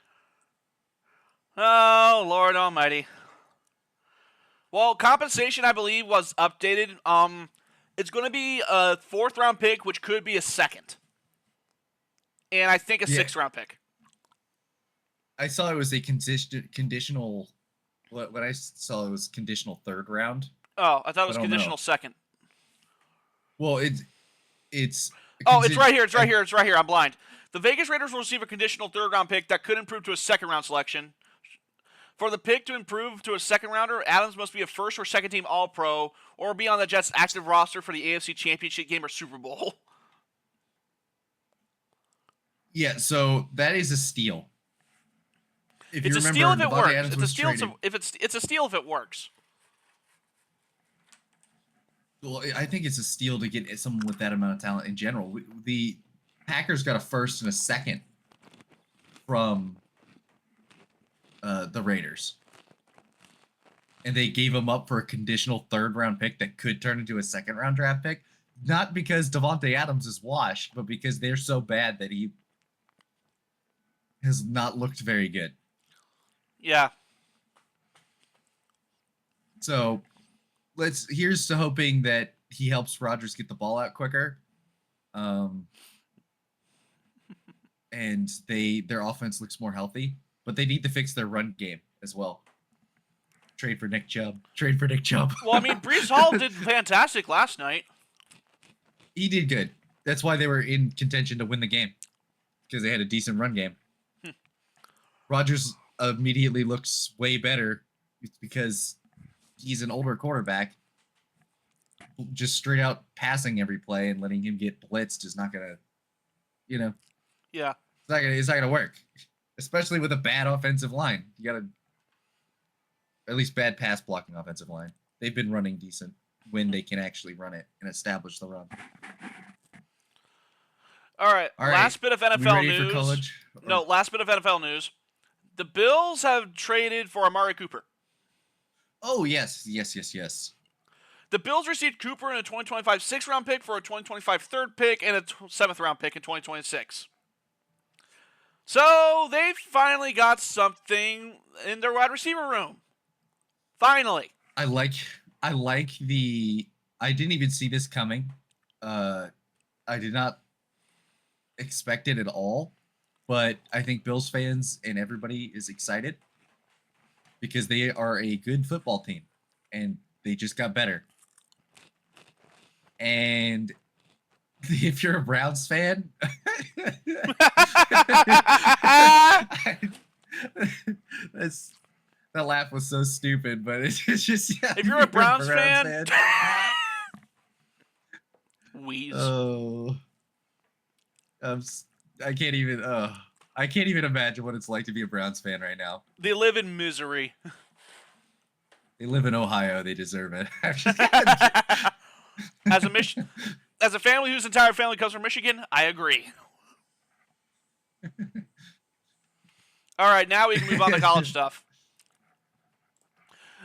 Oh, Lord almighty. Well, compensation, I believe, was updated. It's going to be a 4th-round pick, which could be a 2nd. And I think a 6th-round pick. I saw it was a conditional. What I saw it was conditional 3rd round. Oh, I thought it was conditional 2nd. Well, it's. It's right here. It's right here. It's right here. I'm blind. The Vegas Raiders will receive a conditional 3rd-round pick that could improve to a 2nd-round selection. For the pick to improve to a 2nd-rounder, Adams must be a 1st or 2nd-team All-Pro or be on the Jets' active roster for the AFC Championship game or Super Bowl. Yeah, so that is a steal. It's a steal if it works. It's a steal it's a steal if it works. Well, I think it's a steal to get someone with that amount of talent in general. The Packers got a 1st and a 2nd from the Raiders, and they gave him up for a conditional 3rd-round pick that could turn into a 2nd-round draft pick. Not because Davante Adams is washed, but because they're so bad that he has not looked very good. Yeah. So here's to hoping that he helps Rodgers get the ball out quicker. And their offense looks more healthy, but they need to fix their run game as well. Trade for Nick Chubb. Well, I mean, Breece Hall did fantastic last night. He did good. That's why they were in contention to win the game, because they had a decent run game. Rodgers immediately looks way better. It's because he's an older quarterback. Just straight out passing every play and letting him get blitzed is not gonna, Yeah. it's not gonna work. Especially with a bad offensive line. You gotta, at least bad pass blocking offensive line. They've been running decent when they can actually run it and establish the run. All right. Last bit of NFL news. For college? No, last bit of NFL news. The Bills have traded for Amari Cooper. Oh, yes. The Bills received Cooper in a 2025 6th-round pick for a 2025 3rd pick and a 7th-round pick in 2026. So they finally got something in their wide receiver room. Finally. I like the. I didn't even see this coming. I did not expect it at all. But I think Bills fans and everybody is excited because they are a good football team and they just got better. And if you're a Browns fan, that laugh was so stupid, but it's just if you're a Browns fan. Wheeze. Oh, I can't even imagine what it's like to be a Browns fan right now. They live in misery. They live in Ohio. They deserve it. As a family whose entire family comes from Michigan, I agree. All right, now we can move on to college stuff.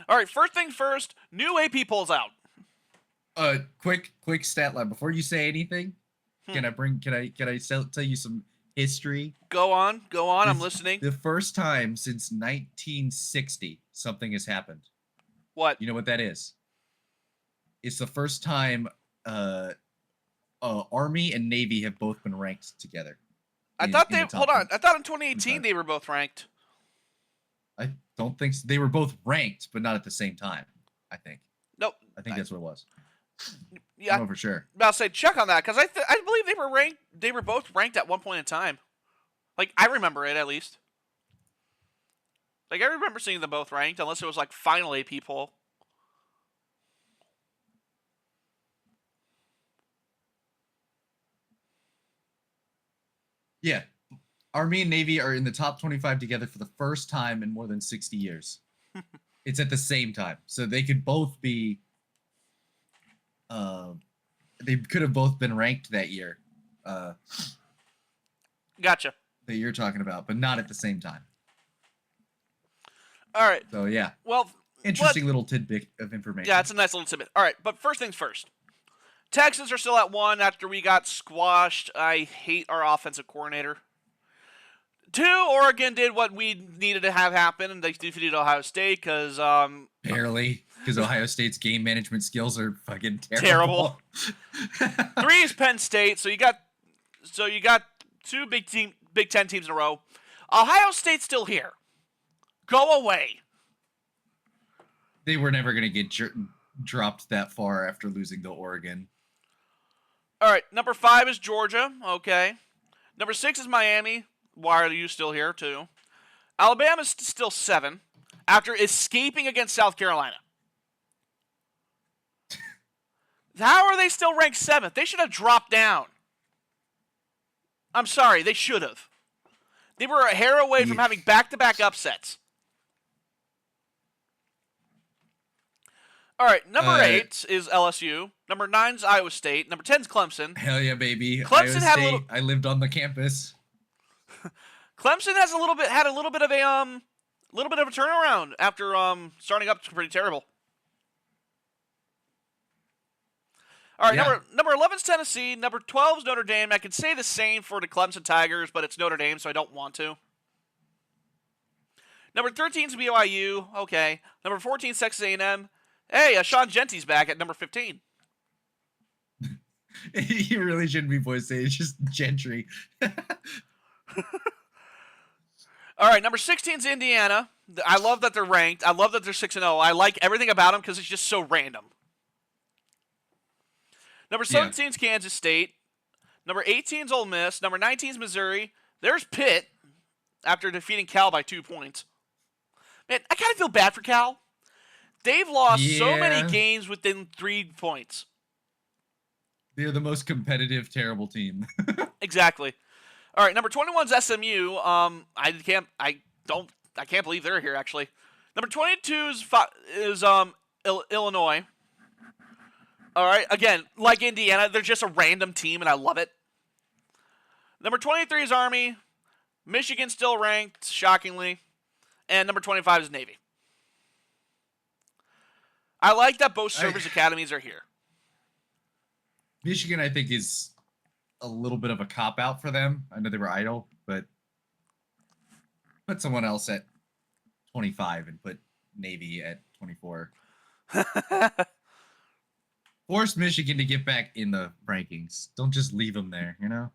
All right, first thing first, new AP polls out. Quick stat line before you say anything. Can I tell you some history? Go on. I'm listening. The first time since 1960 something has happened. What? You know what that is? It's the first time Army and Navy have both been ranked together. I thought in 2018 they were both ranked. I don't think so. They were both ranked, but not at the same time. I think. Nope. I think that's what it was. Yeah, I know for sure. I'll say check on that because I believe they were ranked. They were both ranked at one point in time. Like I remember it at least. Like I remember seeing them both ranked, unless it was like final AP poll. Yeah, Army and Navy are in the top 25 together for the first time in more than 60 years. It's at the same time, so they could both be. They could have both been ranked that year. Gotcha. that you're talking about, but not at the same time. All right. So yeah, Well, interesting little tidbit of information. Yeah, it's a nice little tidbit. All right, but first things first. Texans are still at 1 after we got squashed. I hate our offensive coordinator. 2, Oregon did what we needed to have happen, and they defeated Ohio State because barely, because Ohio State's game management skills are fucking terrible. 3 is Penn State, so you got 2 Big Ten teams in a row. Ohio State's still here. Go away. They were never going to get dropped that far after losing to Oregon. All right, number 5 is Georgia. Okay. Number 6 is Miami. Why are you still here, too? Alabama's still 7 after escaping against South Carolina. How are they still ranked 7th? They should have dropped down. I'm sorry, they should have. They were a hair away from having back-to-back upsets. All right, number 8 is LSU. Number 9 is Iowa State. Number 10 is Clemson. Hell yeah, baby! Clemson Iowa State, I lived on the campus. Clemson has had a little bit of a turnaround after starting up pretty terrible. All right, Yeah. number 11 is Tennessee. Number 12 is Notre Dame. I can say the same for the Clemson Tigers, but it's Notre Dame, so I don't want to. Number 13 is BYU. Okay. Number 14 is Texas A&M. Hey, Sean Genty's back at number 15. You really shouldn't be voicing it. It's just Gentry. All right, number 16 is Indiana. I love that they're ranked. I love that they're 6-0. I like everything about them because it's just so random. Number 17 is Kansas State. Number 18 is Ole Miss. Number 19 is Missouri. There's Pitt after defeating Cal by 2 points. Man, I kind of feel bad for Cal. They've lost so many games within 3 points. They're the most competitive, terrible team. Exactly. All right, number 21 is SMU. I can't believe they're here actually. Number 22 is Illinois. All right, again, like Indiana, they're just a random team, and I love it. Number 23 is Army. Michigan still ranked, shockingly. And number 25 is Navy. I like that both service academies are here. Michigan, I think, is a little bit of a cop-out for them. I know they were idle, but put someone else at 25 and put Navy at 24. Force Michigan to get back in the rankings. Don't just leave them there, you know?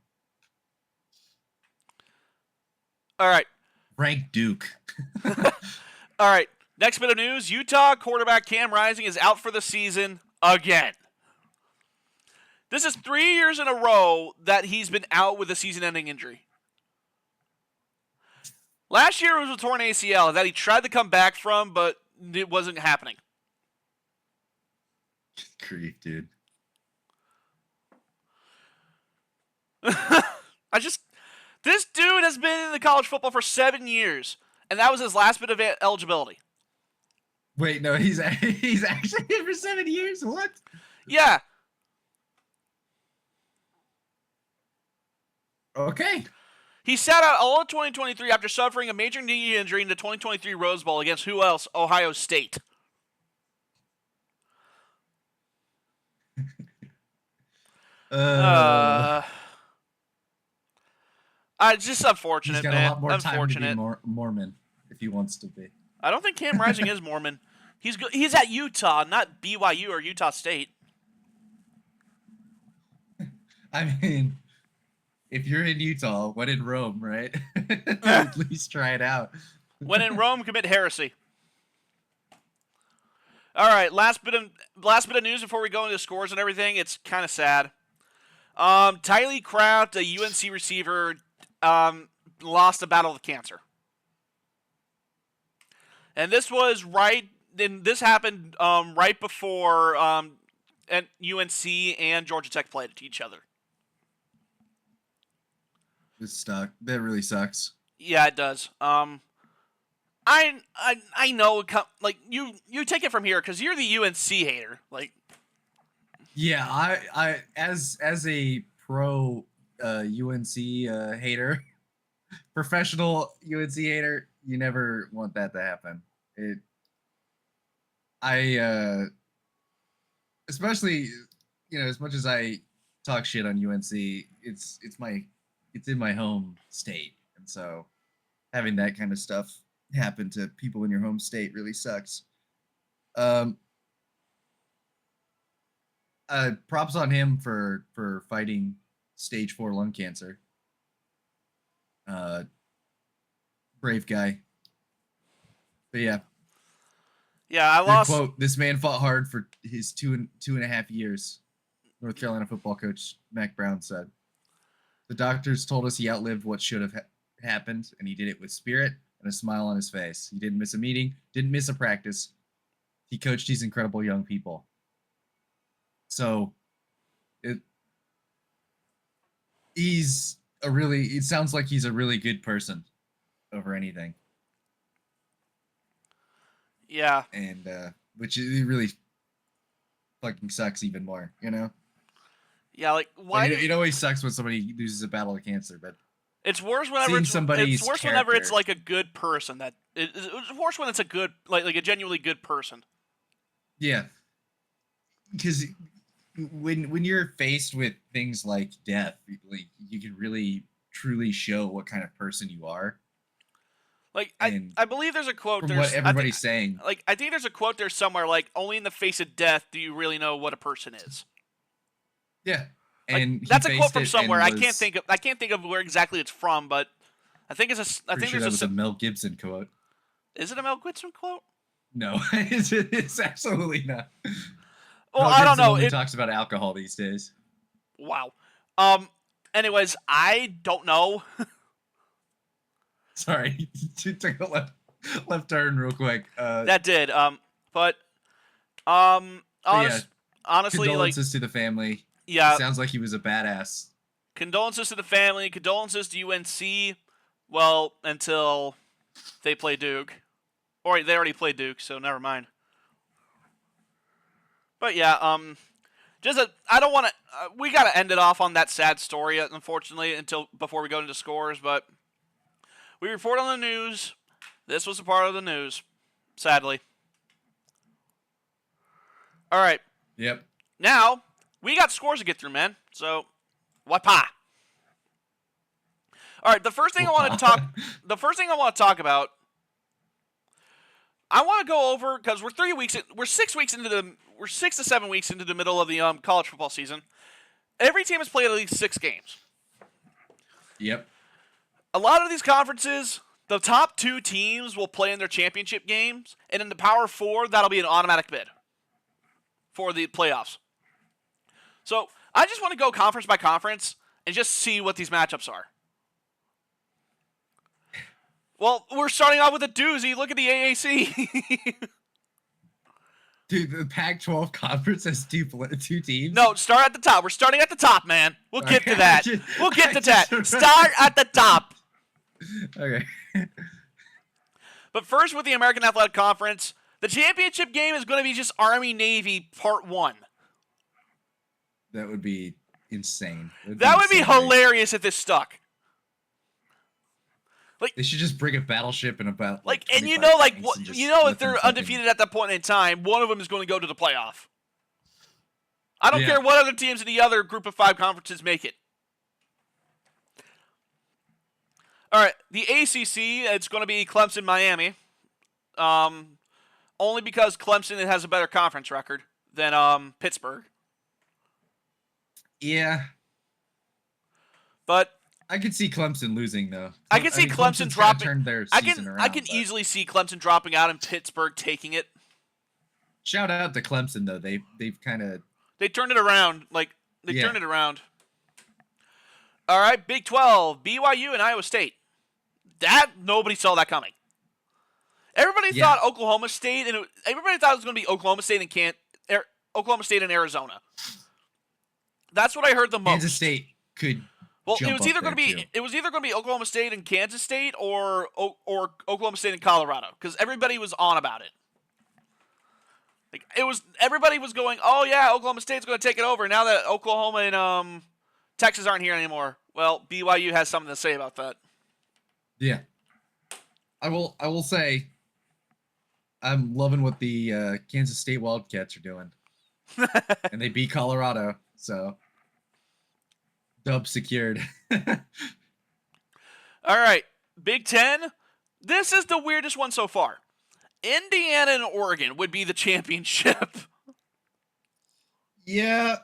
All right. Rank Duke. All right. Next bit of news. Utah quarterback Cam Rising is out for the season again. This is 3 years in a row that he's been out with a season-ending injury. Last year it was a torn ACL that he tried to come back from, but it wasn't happening. Grief, dude. This dude has been in the college football for 7 years, and that was his last bit of eligibility. Wait, no, he's actually here for 7 years? What? Yeah. Okay. He sat out all of 2023 after suffering a major knee injury in the 2023 Rose Bowl against who else? Ohio State. Just unfortunate, he's got man. a lot more Unfortunate. time to be Mormon if he wants to be. I don't think Cam Rising is Mormon. He's at Utah, not BYU or Utah State. I mean, if you're in Utah, when in Rome, right? At least try it out. When in Rome, commit heresy. All right, last bit of news before we go into scores and everything. It's kind of sad. Tylee Kraft, a UNC receiver, lost a battle with cancer, and this happened right before and UNC and Georgia Tech played each other. That really sucks. Yeah, it does. I know, like you take it from here because you're the UNC hater. Like, yeah, I as a pro UNC hater, professional UNC hater, you never want that to happen. Especially, as much as I talk shit on UNC, it's in my home state, and so having that kind of stuff happen to people in your home state really sucks. Props on him for fighting stage 4 lung cancer. Brave guy. But yeah. Yeah, I lost. Quote, this man fought hard for his two and a half years. North Carolina football coach Mac Brown said. The doctors told us he outlived what should have happened, and he did it with spirit and a smile on his face. He didn't miss a meeting, didn't miss a practice. He coached these incredible young people. So it sounds like he's a really good person over anything. Yeah. And which it really fucking sucks even more, Yeah, like why? It always sucks when somebody loses a battle of cancer, but it's worse whenever whenever it's like a good person. It's worse when it's a good, like a genuinely good person. Yeah, because when you're faced with things like death, like you can really truly show what kind of person you are. Like I believe there's a quote. From what everybody's saying. Like I think there's a quote there somewhere. Like only in the face of death do you really know what a person is. Yeah, and like, that's a quote from somewhere. I can't think of where exactly it's from, but I think there's a Mel Gibson quote. Is it a Mel Gibson quote? No, it's absolutely not. Well, Mel I don't know. Only talks about alcohol these days. Wow. Anyways, I don't know. Sorry, took a left turn real quick. That did. Honestly, condolences to the family. Yeah. Sounds like he was a badass. Condolences to the family. Condolences to UNC. Well, until they play Duke. Or they already played Duke, so never mind. But yeah, I don't want to. We got to end it off on that sad story, unfortunately, before we go into scores. But we report on the news. This was a part of the news, sadly. All right. Yep. Now we got scores to get through, man. So, wapa. All right. The first thing I want to talk about. I want to go over because we're 6 to 7 weeks into the middle of the college football season. Every team has played at least 6 games. Yep. A lot of these conferences, the top 2 teams will play in their championship games, and in the Power 4, that'll be an automatic bid for the playoffs. So I just want to go conference by conference and just see what these matchups are. Well, we're starting off with a doozy. Look at the AAC. Dude, the Pac-12 conference has two teams? No, start at the top. We're starting at the top, man. We'll get to that. We'll get to that. Start at the top. Okay. But first, with the American Athletic Conference, the championship game is going to be just Army-Navy Part 1. That would be insane. That would be hilarious if this stuck. Like, they should just bring a battleship and about and if they're undefeated at that point in time, one of them is going to go to the playoff. I don't care what other teams in the other group of 5 conferences make it. All right, the ACC, it's going to be Clemson, Miami. Only because Clemson has a better conference record than Pittsburgh. Yeah. But I could see Clemson losing, though. I can see Clemson dropping. Turned their season around, I can easily see Clemson dropping out and Pittsburgh taking it. Shout out to Clemson, though. They've kind of turned it around. Turned it around. All right, Big 12, BYU and Iowa State. That nobody saw that coming. Everybody thought Oklahoma State, and everybody thought it was going to be Oklahoma State and Arizona. That's what I heard the most. Kansas State could. Well, it was either going to be Oklahoma State and Kansas State or Oklahoma State and Colorado because everybody was on about it. Everybody was going, oh yeah, Oklahoma State's going to take it over now that Oklahoma and Texas aren't here anymore. Well, BYU has something to say about that. Yeah. I will say I'm loving what the Kansas State Wildcats are doing. And they beat Colorado, so dub secured. All right, Big Ten. This is the weirdest one so far. Indiana and Oregon would be the championship. Yeah.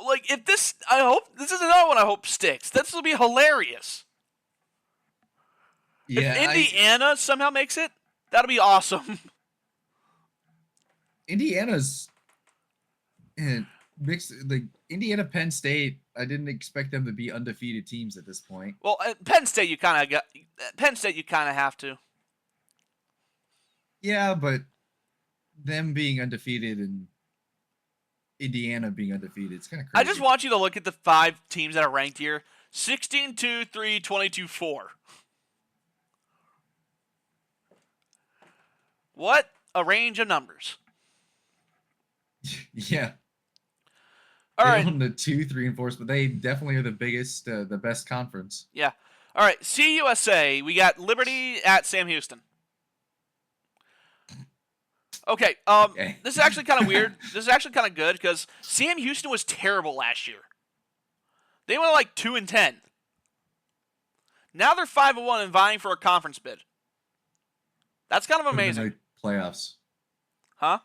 Like, if this, I hope, this is another one I hope sticks. This will be hilarious. Yeah. If Indiana somehow makes it, that'll be awesome. Indiana's mixed, like Indiana, Penn State. I didn't expect them to be undefeated teams at this point. Well, at Penn State, you kind of have to. Yeah, but them being undefeated and Indiana being undefeated, it's kind of crazy. I just want you to look at the 5 teams that are ranked here. 16-2, 3, 22, 4. What a range of numbers. Yeah. All They right. own the 2, 3, and 4s, but they definitely are the biggest, the best conference. Yeah. All right. CUSA, we got Liberty at Sam Houston. Okay. Okay. This is actually kind of weird. This is actually kind of good because Sam Houston was terrible last year. They went like 2-10. Now they're 5-1 and vying for a conference bid. That's kind of Put 'em in amazing. the playoffs. Huh?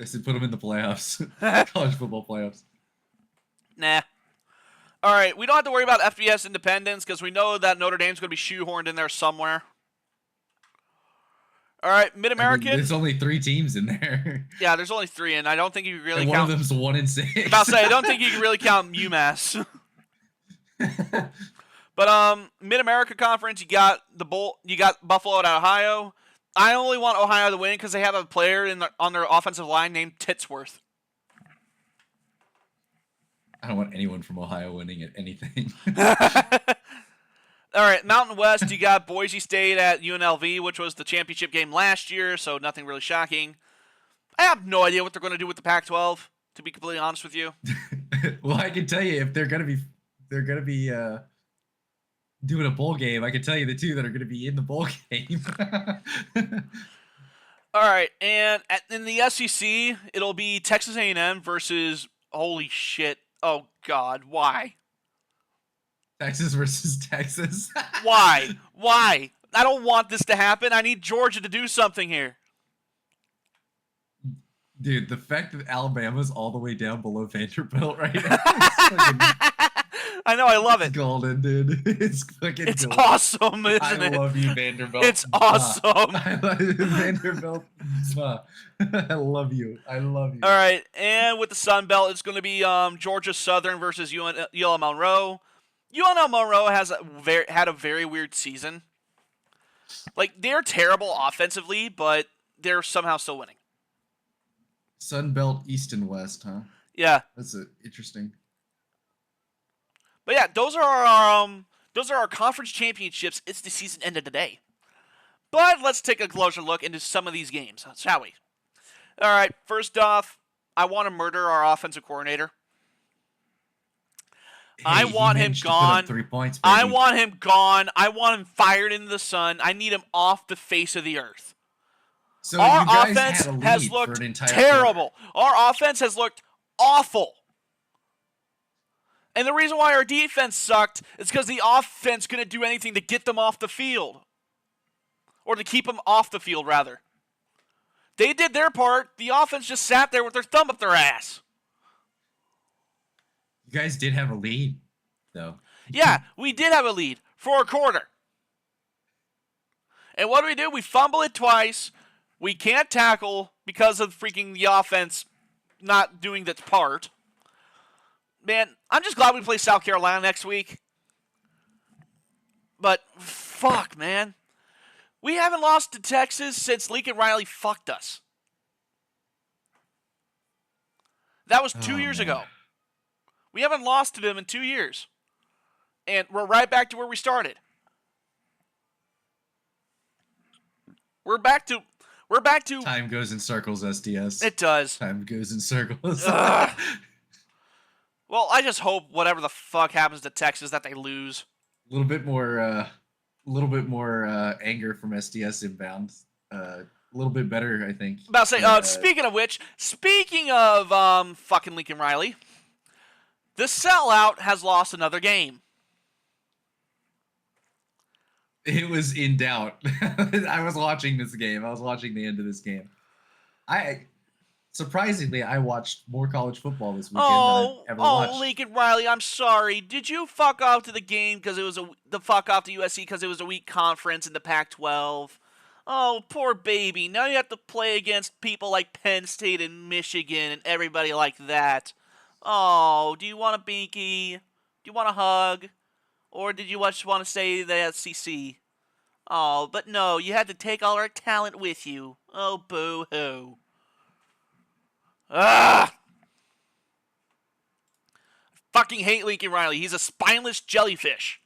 I said put them in the playoffs. College football playoffs. Nah. All right, we don't have to worry about FBS independence because we know that Notre Dame's going to be shoehorned in there somewhere. All right, Mid-American. There's only 3 teams in there. Yeah, there's only 3, and I don't think you can really And count. one of them's 1-6. About to say, I don't think you can really count UMass. But Mid-America Conference, you got Buffalo at Ohio. I only want Ohio to win because they have a player on their offensive line named Titsworth. I don't want anyone from Ohio winning at anything. All right, Mountain West, you got Boise State at UNLV, which was the championship game last year, so nothing really shocking. I have no idea what they're going to do with the Pac-12, to be completely honest with you. Well, I can tell you if they're gonna be doing a bowl game. I can tell you the 2 that are gonna be in the bowl game. All right, and in the SEC, it'll be Texas A&M versus, holy shit, oh God, why? Texas versus Texas. Why? Why? I don't want this to happen. I need Georgia to do something here. Dude, the fact that Alabama's all the way down below Vanderbilt right now is fucking I know, I love it. golden, dude. It's fucking It's golden. awesome, isn't I it? love you, Vanderbilt. It's awesome. I love you, Vanderbilt. I love you. I love you. All right, and with the Sun Belt, it's going to be Georgia Southern versus ULM Monroe. ULM Monroe has had a very weird season. Like, they're terrible offensively, but they're somehow still winning. Sun Belt, East and West, huh? Yeah. That's interesting. But yeah, those are our conference championships. It's the season ended today. But let's take a closer look into some of these games, shall we? All right, first off, I want to murder our offensive coordinator. I want him gone. 3 points, I baby. want him gone. I want him fired into the sun. I need him off the face of the earth. So Our you guys offense had a lead has for looked an entire terrible. quarter. Our offense has looked awful. And the reason why our defense sucked is because the offense couldn't do anything to get them off the field. Or to keep them off the field, rather. They did their part. The offense just sat there with their thumb up their ass. You guys did have a lead, though. Yeah, we did have a lead for a quarter. And what do? We fumble it twice. We can't tackle because of freaking the offense not doing its part. Man, I'm just glad we play South Carolina next week. But, fuck, man. We haven't lost to Texas since Lincoln Riley fucked us. That was 2 years ago. We haven't lost to them in 2 years. And we're right back to where we started. We're back to Time goes in circles, SDS. It does. Time goes in circles. Well, I just hope whatever the fuck happens to Texas that they lose. little bit more anger from SDS inbound. A little bit better, I think. About to say, But, speaking of which, speaking of fucking Lincoln Riley, the sellout has lost another game. it was in doubt. I was watching this game. I was watching the end of this game. Surprisingly, I watched more college football this weekend than I've ever watched. Lincoln Riley, I'm sorry. Did you fuck off to the game because it was the fuck off to USC because it was a weak conference in the Pac-12? Oh, poor baby. Now you have to play against people like Penn State and Michigan and everybody like that. Oh, do you want a binky? Do you want a hug? Or did you just want to stay in the SEC? Oh, but no, you had to take all our talent with you. Oh, boo-hoo. Ah! Fucking hate Lincoln Riley. He's a spineless jellyfish.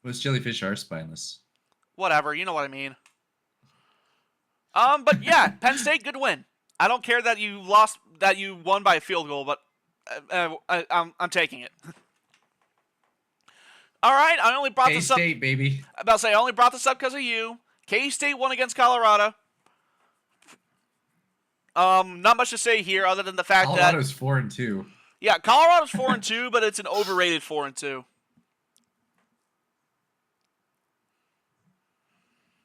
Most jellyfish are spineless. Whatever, you know what I mean. But yeah, Penn State, good win. I don't care that you lost, that you won by a field goal, but I'm taking it. All right, I only brought this up. K-State, baby. I'm about to say I only brought this up because of you. K-State won against Colorado. Not much to say here other than the fact Colorado's 4-2. Yeah, Colorado's 4-2, but it's an overrated 4-2.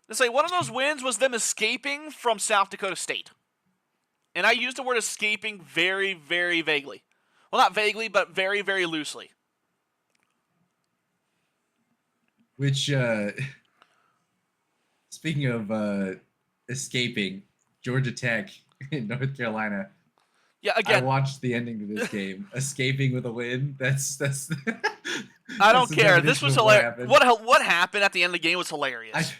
Let's say one of those wins was them escaping from South Dakota State. And I use the word escaping very, very vaguely. Well, not vaguely, but very, very loosely. Which, speaking of escaping, Georgia Tech in North Carolina. Yeah, again. I watched the ending to this game. Escaping with a win. That's I don't care. This was hilarious. What what happened at the end of the game was hilarious.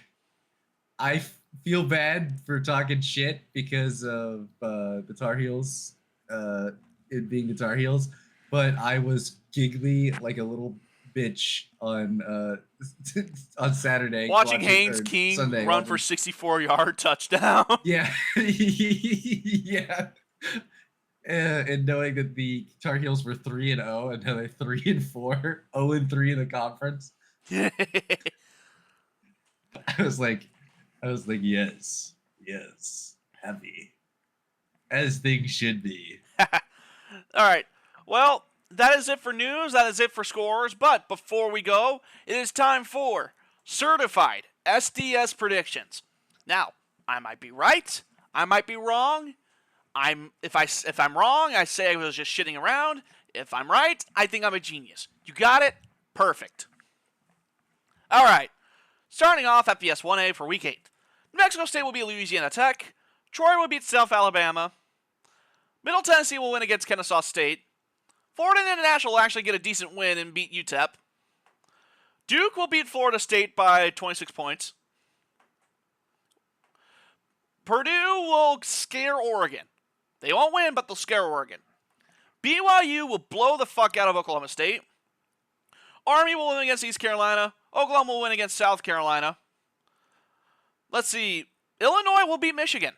I feel bad for talking shit because of the Tar Heels, it being the Tar Heels, but I was giggly like a little bitch on Saturday. Watching Haynes King Sunday, run for 64-yard touchdown. Yeah. Yeah. And knowing that the Tar Heels were 3-0 and now they're 3-4, 0-3 in the conference. I was like, yes, happy, as things should be. All right. Well, that is it for news. That is it for scores. But before we go, it is time for certified SDS predictions. Now, I might be right. I might be wrong. If I'm wrong, I say I was just shitting around. If I'm right, I think I'm a genius. You got it? Perfect. All right. Starting off FBS 1A for Week 8. New Mexico State will beat Louisiana Tech. Troy will beat South Alabama. Middle Tennessee will win against Kennesaw State. Florida International will actually get a decent win and beat UTEP. Duke will beat Florida State by 26 points. Purdue will scare Oregon. They won't win, but they'll scare Oregon. BYU will blow the fuck out of Oklahoma State. Army will win against East Carolina. Oklahoma will win against South Carolina. Let's see. Illinois will beat Michigan.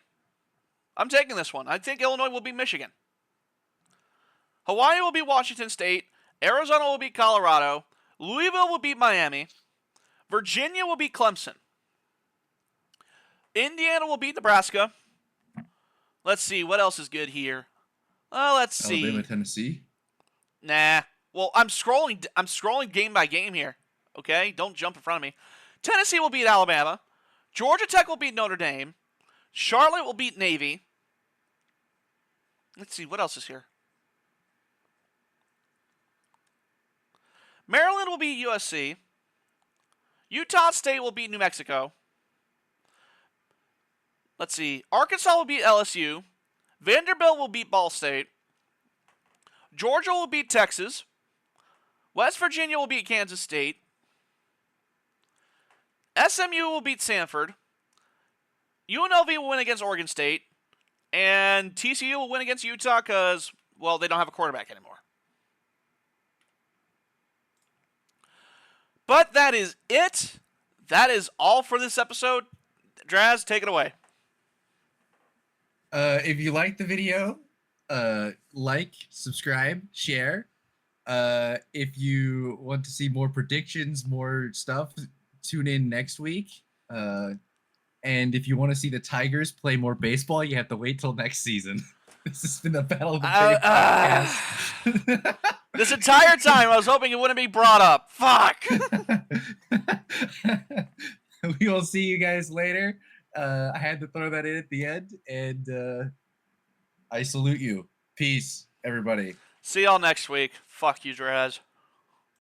I'm taking this one. I think Illinois will beat Michigan. Hawaii will beat Washington State. Arizona will beat Colorado. Louisville will beat Miami. Virginia will beat Clemson. Indiana will beat Nebraska. Let's see. What else is good here? Let's see. Alabama, Tennessee? Nah. Well, I'm scrolling game by game here. Okay? Don't jump in front of me. Tennessee will beat Alabama. Georgia Tech will beat Notre Dame. Charlotte will beat Navy. Let's see. What else is here? Maryland will beat USC. Utah State will beat New Mexico. Let's see. Arkansas will beat LSU. Vanderbilt will beat Ball State. Georgia will beat Texas. West Virginia will beat Kansas State. SMU will beat Sanford. UNLV will win against Oregon State. And TCU will win against Utah because, well, they don't have a quarterback anymore. But that is it. That is all for this episode. Draz, take it away. If you liked the video, like, subscribe, share. If you want to see more predictions, more stuff, tune in next week. And if you want to see the Tigers play more baseball, you have to wait till next season. This has been the Battle of the Bay podcast. This entire time, I was hoping it wouldn't be brought up. Fuck! We will see you guys later. I had to throw that in at the end, and I salute you. Peace, everybody. See y'all next week. Fuck you, Draz.